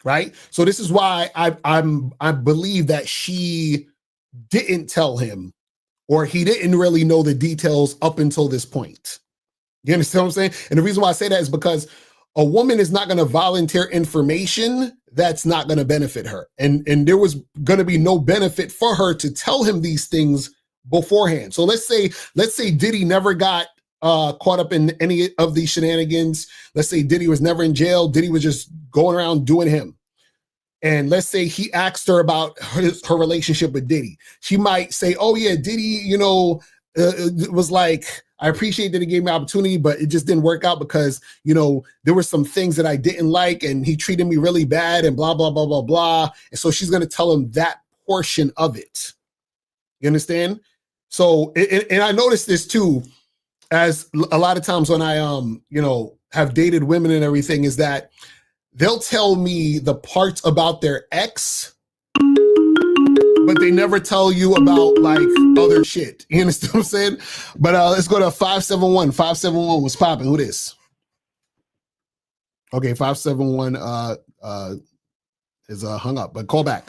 right? So this is why I believe that she didn't tell him, or he didn't really know the details up until this point. You understand what I'm saying? And the reason why I say that is because a woman is not going to volunteer information that's not going to benefit her. And there was going to be no benefit for her to tell him these things beforehand. So let's say Diddy never got caught up in any of these shenanigans. Let's say Diddy was never in jail. Diddy was just going around doing him. And let's say he asked her about her relationship with Diddy. She might say, oh yeah, Diddy, you know, it was like, I appreciate that he gave me opportunity, but it just didn't work out because, you know, there were some things that I didn't like and he treated me really bad and blah, blah, blah, blah, blah. And so she's going to tell him that portion of it. You understand? So, and I noticed this too, as a lot of times when I, you know, have dated women and everything, is that they'll tell me the parts about their ex, but they never tell you about like other shit. You understand what I'm saying? But let's go to 571. 571 was popping. Who this? Okay, 571 is hung up, but call back.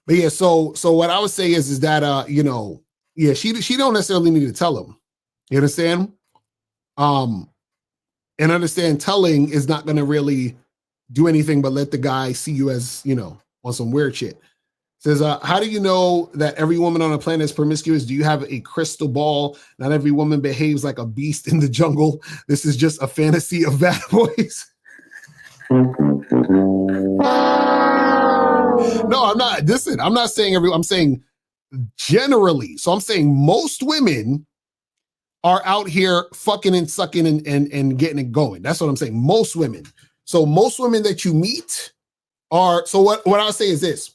But yeah, so what I would say is that you know, yeah, she don't necessarily need to tell him. You understand? And understand telling is not gonna really do anything but let the guy see you as, you know, on some weird shit. Says, how do you know that every woman on the planet is promiscuous? Do you have a crystal ball? Not every woman behaves like a beast in the jungle. This is just a fantasy of bad boys. No, I'm not. Listen, I'm not saying I'm saying generally. So I'm saying most women are out here fucking and sucking and getting it going. That's what I'm saying. Most women. So most women that you meet are, so what I would say is this,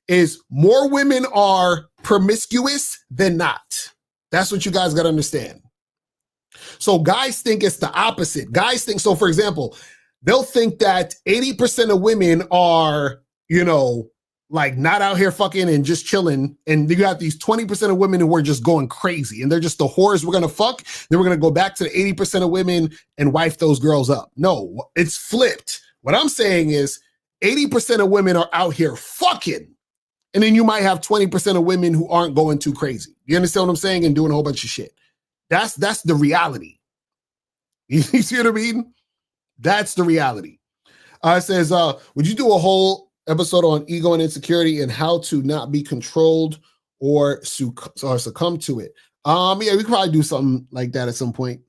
is more women are promiscuous than not. That's what you guys got to understand. So guys think it's the opposite. Guys think, so for example, they'll think that 80% of women are, like not out here fucking and just chilling. And you got these 20% of women who are just going crazy and they're just the whores we're going to fuck. Then we're going to go back to the 80% of women and wife those girls up. No, it's flipped. What I'm saying is 80% of women are out here fucking. And then you might have 20% of women who aren't going too crazy. You understand what I'm saying? And doing a whole bunch of shit. That's the reality. You see what I mean? That's the reality. It says, would you do a whole episode on ego and insecurity and how to not be controlled or succumb to it? Yeah, we could probably do something like that at some point.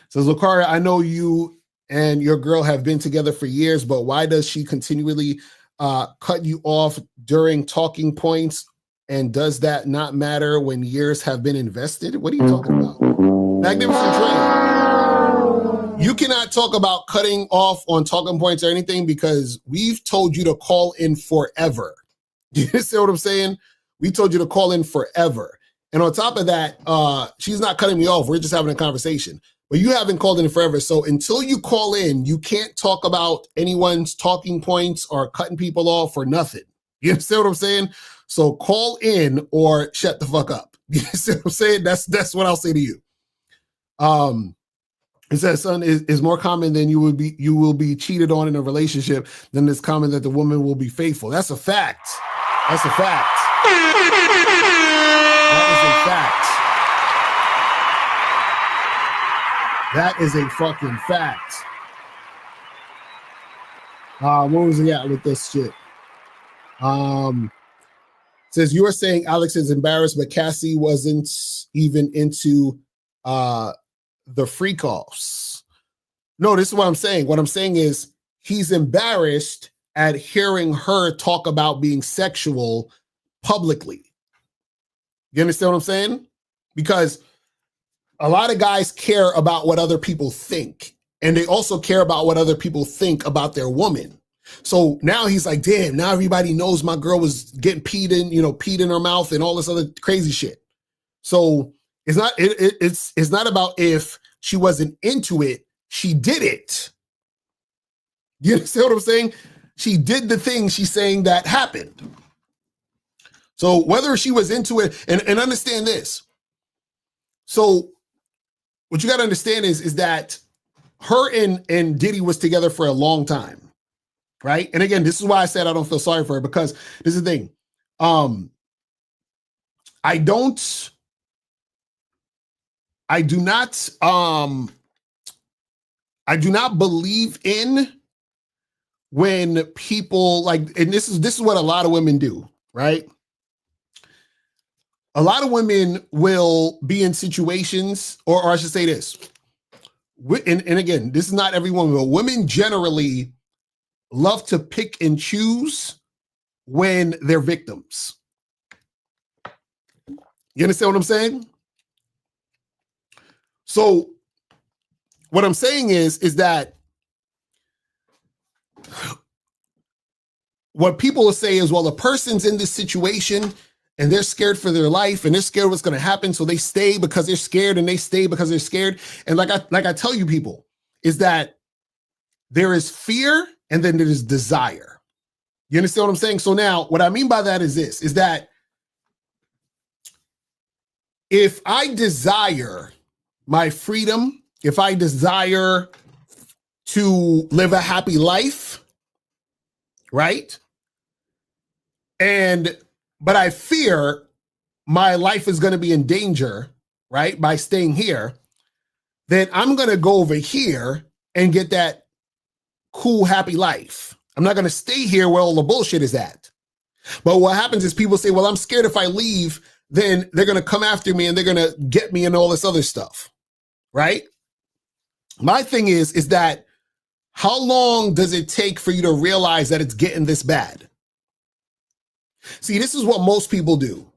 Says Locario, I know you and your girl have been together for years, but why does she continually cut you off during talking points? And does that not matter when years have been invested? What are you talking about? Magnificent Train. You cannot talk about cutting off on talking points or anything because we've told you to call in forever. Do you see what I'm saying? We told you to call in forever. And on top of that, she's not cutting me off. We're just having a conversation. But you haven't called in forever. So until you call in, you can't talk about anyone's talking points or cutting people off or nothing. You understand what I'm saying? So call in or shut the fuck up. You see what I'm saying? That's what I'll say to you. It says, son, is more common than you will be cheated on in a relationship than it's common that the woman will be faithful. That's a fact. That's a fact. That is a fucking fact. What was he at with this shit? Says you were saying Alex is embarrassed, but Cassie wasn't even into the freak offs. No, this is what I'm saying. What I'm saying is he's embarrassed at hearing her talk about being sexual publicly. You understand what I'm saying? Because a lot of guys care about what other people think, and they also care about what other people think about their woman. So now he's like, damn, now everybody knows my girl was getting peed in her mouth and all this other crazy shit. So it's not about if she wasn't into it, she did it. You understand what I'm saying? She did the thing she's saying that happened. So whether she was into it, and understand this. So what you got to understand is that her and Diddy was together for a long time, right? And again, this is why I said I don't feel sorry for her, because this is the thing. I do not believe in when people like, and this is what a lot of women do, right? A lot of women will be in situations, or I should say this, and again, this is not every woman, but women generally love to pick and choose when they're victims. You understand what I'm saying? So what I'm saying is that what people will say is, well, the person's in this situation and they're scared for their life and they're scared what's going to happen. So they stay because they're scared, and they stay because they're scared. And like I tell you people, is that there is fear and then there is desire. You understand what I'm saying? So now what I mean by that is this, is that if I desire my freedom, if I desire to live a happy life, right? But I fear my life is going to be in danger, right? By staying here, then I'm going to go over here and get that cool, happy life. I'm not going to stay here where all the bullshit is at. But what happens is people say, well, I'm scared if I leave, then they're going to come after me and they're going to get me and all this other stuff, right? My thing is that how long does it take for you to realize that it's getting this bad? See, this is what most people do.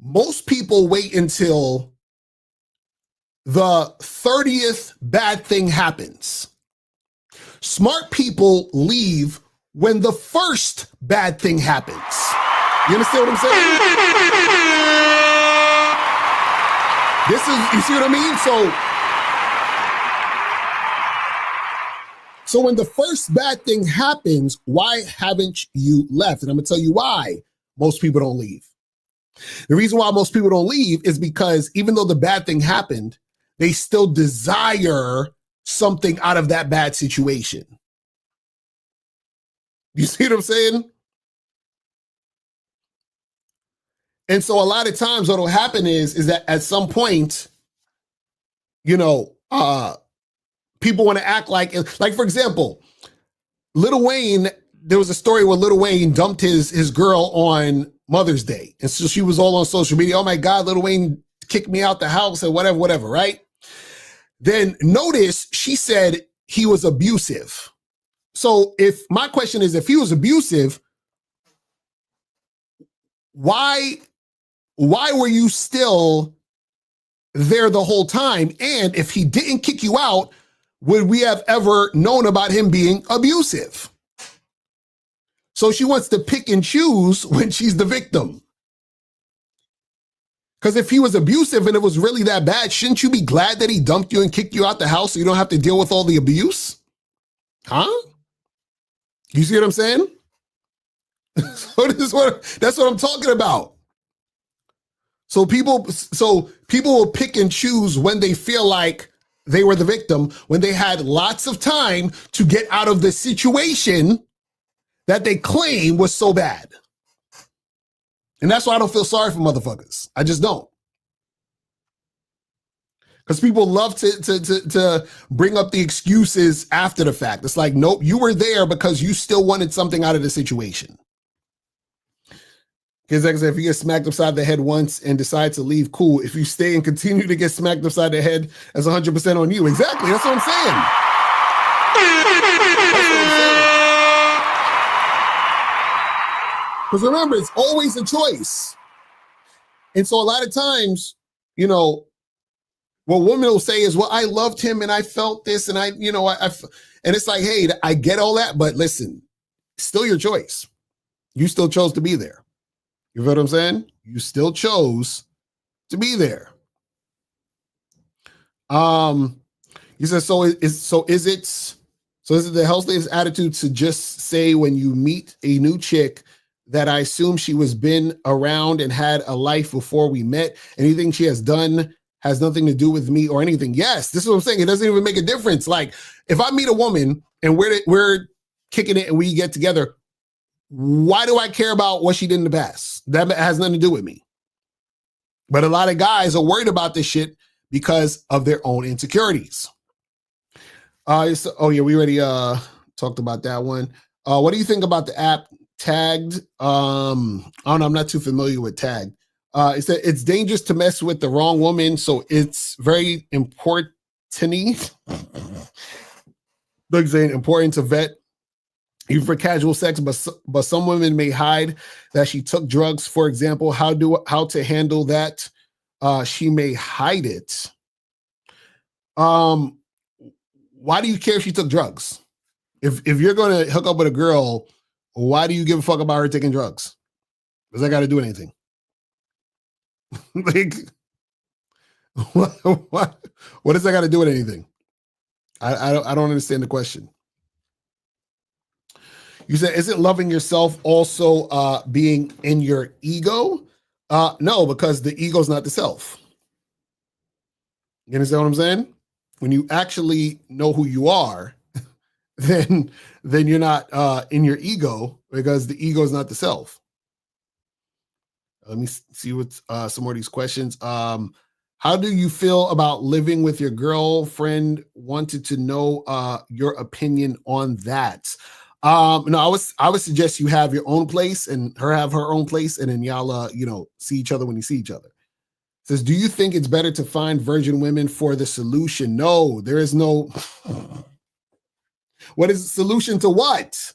Most people wait until the 30th bad thing happens. Smart people leave when the first bad thing happens. You understand what I'm saying? This is, you see what I mean? So when the first bad thing happens, why haven't you left? And I'm gonna tell you why most people don't leave. The reason why most people don't leave is because even though the bad thing happened, they still desire something out of that bad situation. You see what I'm saying? And so a lot of times what'll happen is that at some point, people want to act like for example, Lil Wayne, there was a story where Lil Wayne dumped his girl on Mother's Day. And so she was all on social media. Oh my God, Lil Wayne kicked me out the house and whatever, right? Then notice she said he was abusive. So my question is, if he was abusive, why were you still there the whole time? And if he didn't kick you out, would we have ever known about him being abusive? So she wants to pick and choose when she's the victim. Because if he was abusive and it was really that bad, shouldn't you be glad that he dumped you and kicked you out the house so you don't have to deal with all the abuse? Huh? You see what I'm saying? So that's what I'm talking about. So people will pick and choose when they feel like they were the victim, when they had lots of time to get out of the situation that they claim was so bad. And that's why I don't feel sorry for motherfuckers. I just don't. Because people love to bring up the excuses after the fact. It's like, nope, you were there because you still wanted something out of the situation. Because like I said, if you get smacked upside the head once and decide to leave, cool. If you stay and continue to get smacked upside the head, that's 100% on you. Exactly. That's what I'm saying. Because remember, it's always a choice. And so a lot of times, what women will say is, well, I loved him and I felt this and and it's like, hey, I get all that, but listen, still your choice. You still chose to be there. You know what I'm saying? You still chose to be there. You said, so is it the healthiest attitude to just say when you meet a new chick that I assume she was been around and had a life before we met? Anything she has done has nothing to do with me or anything. Yes, this is what I'm saying. It doesn't even make a difference. Like if I meet a woman and we're kicking it and we get together, why do I care about what she did in the past? That has nothing to do with me. But a lot of guys are worried about this shit because of their own insecurities. We already talked about that one. What do you think about the app Tagged? I don't know. I'm not too familiar with Tagged. It said it's dangerous to mess with the wrong woman, so it's very important. Like saying important to vet even for casual sex, but some women may hide that she took drugs, for example. How to handle that? She may hide it. Why do you care if she took drugs? If you're going to hook up with a girl, why do you give a fuck about her taking drugs? Does that got to do anything? Like, what does that got to do with anything? I don't understand the question. You said, isn't loving yourself also being in your ego? No, because the ego is not the self. You understand what I'm saying? When you actually know who you are, then you're not in your ego, because the ego is not the self. Let me see what some more of these questions. How do you feel about living with your girlfriend? Wanted to know your opinion on that. No, I would suggest you have your own place and her have her own place, and then y'all see each other when you see each other. It says, do you think it's better to find virgin women for the solution? No, there is no. What is the solution to what?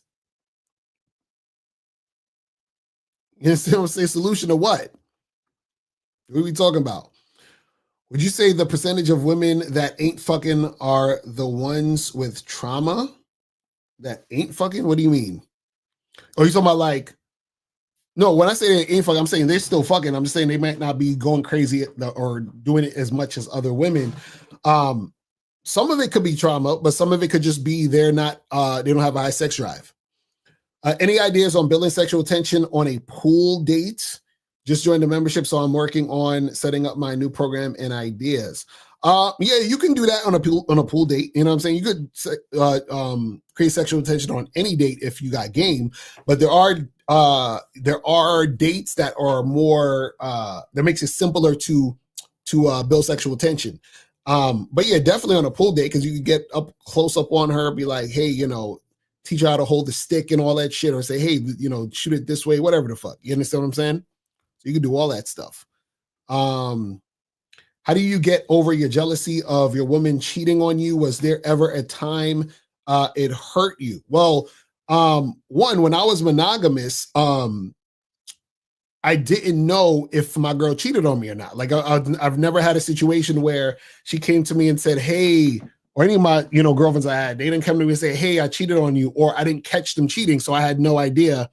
You know what I'm saying? Solution to what? What are we talking about? Would you say the percentage of women that ain't fucking are the ones with trauma? That ain't fucking? What do you mean? Oh, you talking about like No, when I say they ain't fucking, I'm saying they're still fucking. I'm just saying they might not be going crazy or doing it as much as other women. Some of it could be trauma, but some of it could just be they don't have a high sex drive. Any ideas on building sexual tension on a pool date? Just joined the membership, so I'm working on setting up my new program and ideas. Yeah, you can do that on a pool date. You know what I'm saying? You could create sexual tension on any date if you got game, but there are dates that are more that makes it simpler to build sexual tension. But yeah, definitely on a pool date, because you can get up close up on her, be like, hey, teach her how to hold the stick and all that shit, or say, hey, shoot it this way, whatever the fuck. You understand what I'm saying? So you can do all that stuff. How do you get over your jealousy of your woman cheating on you? Was there ever a time it hurt you? Well, one, when I was monogamous, I didn't know if my girl cheated on me or not. Like I've never had a situation where she came to me and said, hey, or any of my, girlfriends I had, they didn't come to me and say, hey, I cheated on you, or I didn't catch them cheating. So I had no idea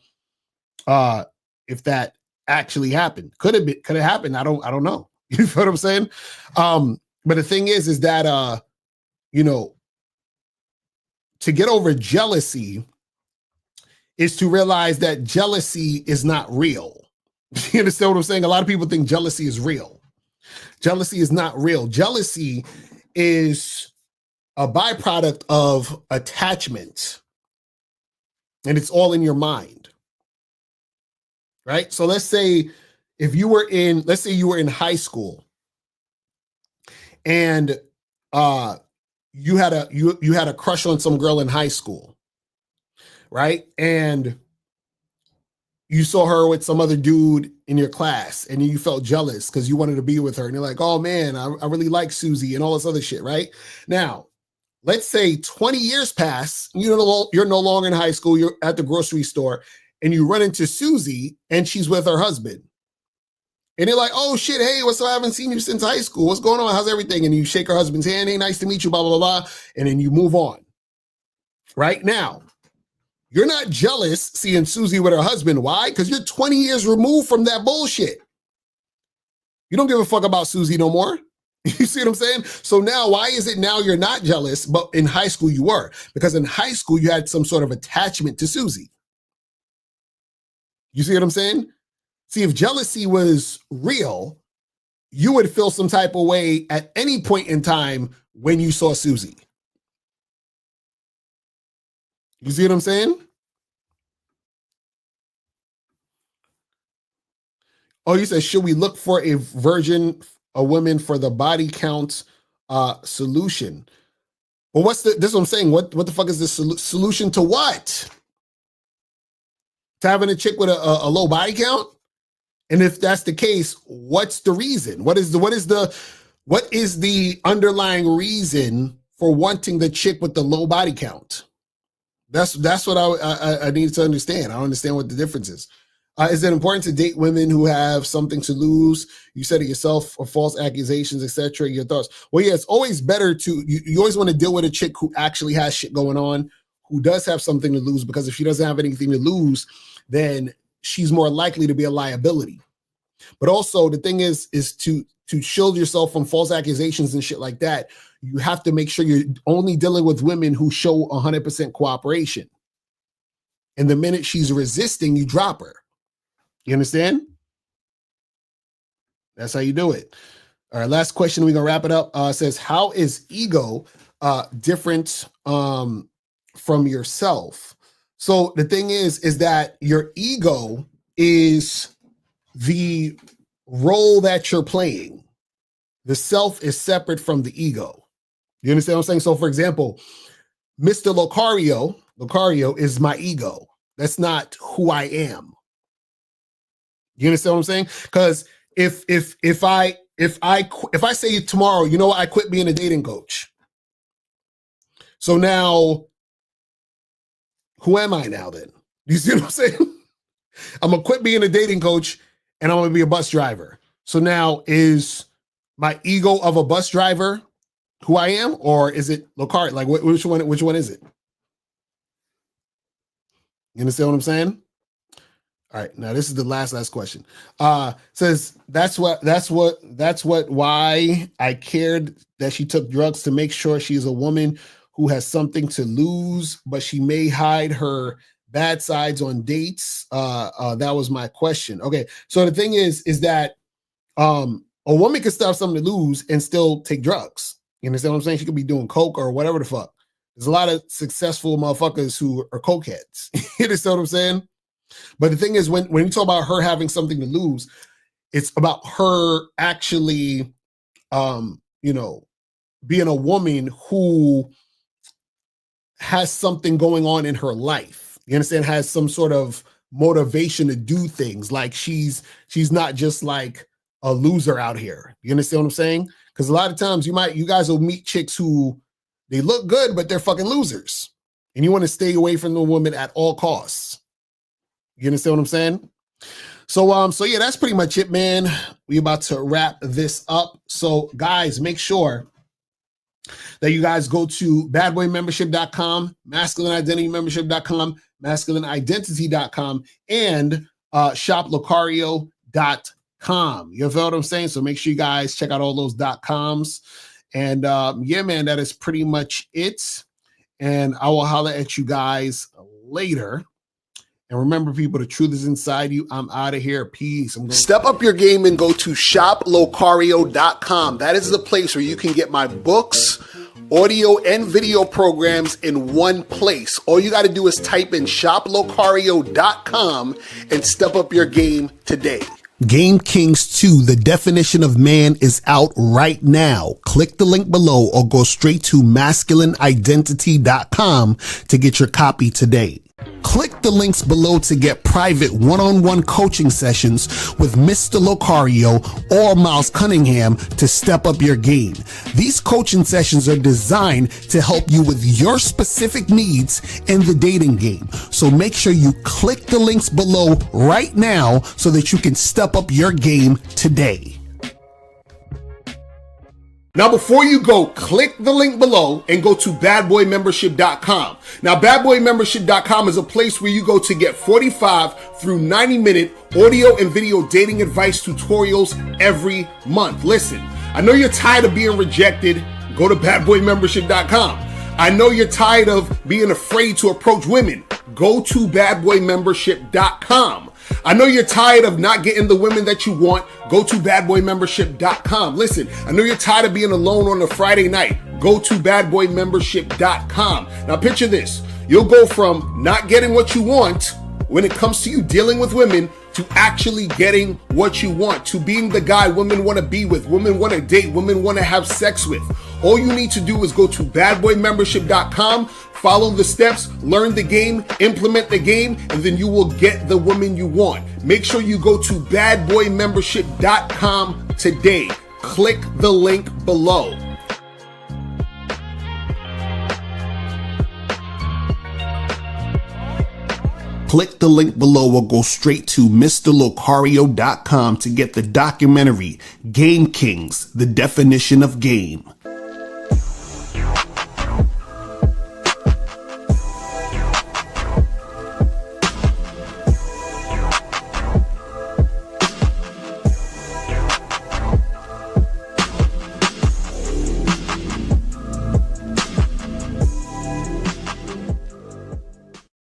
if that actually happened. Could it happen? I don't know. You know what I'm saying? But the thing is that, to get over jealousy is to realize that jealousy is not real. You understand what I'm saying? A lot of people think jealousy is real. Jealousy is not real. Jealousy is a byproduct of attachment, and it's all in your mind, right? So let's say you were in high school, and you had a crush on some girl in high school, right? And you saw her with some other dude in your class, and you felt jealous because you wanted to be with her, and you're like, oh man, I really like Susie and all this other shit, right? Now, let's say 20 years pass, you're no longer in high school, you're at the grocery store, and you run into Susie, and she's with her husband. And you're like, oh shit, hey, what's up? I haven't seen you since high school. What's going on? How's everything? And you shake her husband's hand, hey, nice to meet you, blah, blah, blah, blah. And then you move on. Right now, you're not jealous seeing Susie with her husband. Why? Because you're 20 years removed from that bullshit. You don't give a fuck about Susie no more. You see what I'm saying? So now, why is it now you're not jealous, but in high school you were? Because in high school you had some sort of attachment to Susie. You see what I'm saying? See, if jealousy was real, you would feel some type of way at any point in time when you saw Susie. You see what I'm saying? Oh, you said, should we look for a woman for the body count solution? Well, this is what I'm saying. What the fuck is the solution to what? To having a chick with a low body count? And if that's the case, what's the reason? What is the underlying reason for wanting the chick with the low body count? That's what I need to understand. I don't understand what the difference is. Is it important to date women who have something to lose? You said it yourself, or false accusations, etc. Your thoughts? Well, yeah, it's always better you always want to deal with a chick who actually has shit going on, who does have something to lose, because if she doesn't have anything to lose, then she's more likely to be a liability. But also the thing is to shield yourself from false accusations and shit like that, you have to make sure you're only dealing with women who show 100% cooperation. And the minute she's resisting, you drop her. You understand? That's how you do it. All right, last question. We're going to wrap it up. Says, how is ego different from yourself? So the thing is that your ego is the role that you're playing. The self is separate from the ego. You understand what I'm saying? So for example, Mr. Locario is my ego. That's not who I am. You understand what I'm saying? Because if I say tomorrow, you know what, I quit being a dating coach. So now, who am I now then? You see what I'm saying? I'm gonna quit being a dating coach and I'm gonna be a bus driver. So now, is my ego of a bus driver who I am, or is it Locario? Like which one is it? You understand what I'm saying? All right, now this is the last question. Says why I cared that she took drugs to make sure she's a woman who has something to lose, but she may hide her bad sides on dates. That was my question. Okay, so the thing is that a woman can still have something to lose and still take drugs. You understand what I'm saying? She could be doing coke or whatever the fuck. There's a lot of successful motherfuckers who are cokeheads. You understand what I'm saying? But the thing is, when you talk about her having something to lose, it's about her actually, being a woman who has something going on in her life. You understand? Has some sort of motivation to do things. Like she's not just like a loser out here. You understand what I'm saying? Because a lot of times you guys will meet chicks who they look good, but they're fucking losers. And you want to stay away from the woman at all costs. You understand what I'm saying? So yeah, that's pretty much it, man. We about to wrap this up. So guys, make sure that you guys go to badboymembership.com, masculineidentitymembership.com, masculineidentity.com, and shoplocario.com. You feel what I'm saying? So make sure you guys check out all those .coms. And yeah, man, that is pretty much it. And I will holler at you guys later. And remember, people, the truth is inside you. I'm out of here. Peace. Step up your game and go to shoplocario.com. That is the place where you can get my books, audio, and video programs in one place. All you got to do is type in shoplocario.com and step up your game today. Game Kings 2, The Definition of Man, is out right now. Click the link below or go straight to masculineidentity.com to get your copy today. Click the links below to get private one-on-one coaching sessions with Mr. Locario or Miles Cunningham to step up your game. These coaching sessions are designed to help you with your specific needs in the dating game. So make sure you click the links below right now so that you can step up your game today. Now, before you go, click the link below and go to badboymembership.com. Now, badboymembership.com is a place where you go to get 45 through 90-minute audio and video dating advice tutorials every month. Listen, I know you're tired of being rejected. Go to badboymembership.com. I know you're tired of being afraid to approach women. Go to badboymembership.com. I know you're tired of not getting the women that you want. Go to badboymembership.com. Listen, I know you're tired of being alone on a Friday night. Go to badboymembership.com. Now picture this. You'll go from not getting what you want when it comes to you dealing with women to actually getting what you want, to being the guy women want to be with, women want to date, women want to have sex with. All you need to do is go to badboymembership.com, follow the steps, learn the game, implement the game, and then you will get the woman you want. Make sure you go to badboymembership.com today. Click the link below. Click the link below or go straight to MrLocario.com to get the documentary, Game Kings, The Definition of Game.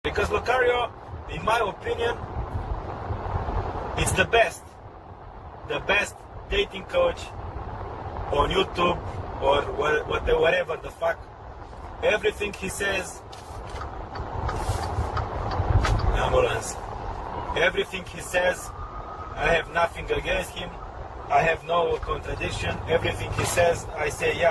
Because Locario, in my opinion, it's the best dating coach on YouTube or whatever the fuck. Everything he says, ambulance. Everything he says, I have nothing against him. I have no contradiction. Everything he says, I say yeah.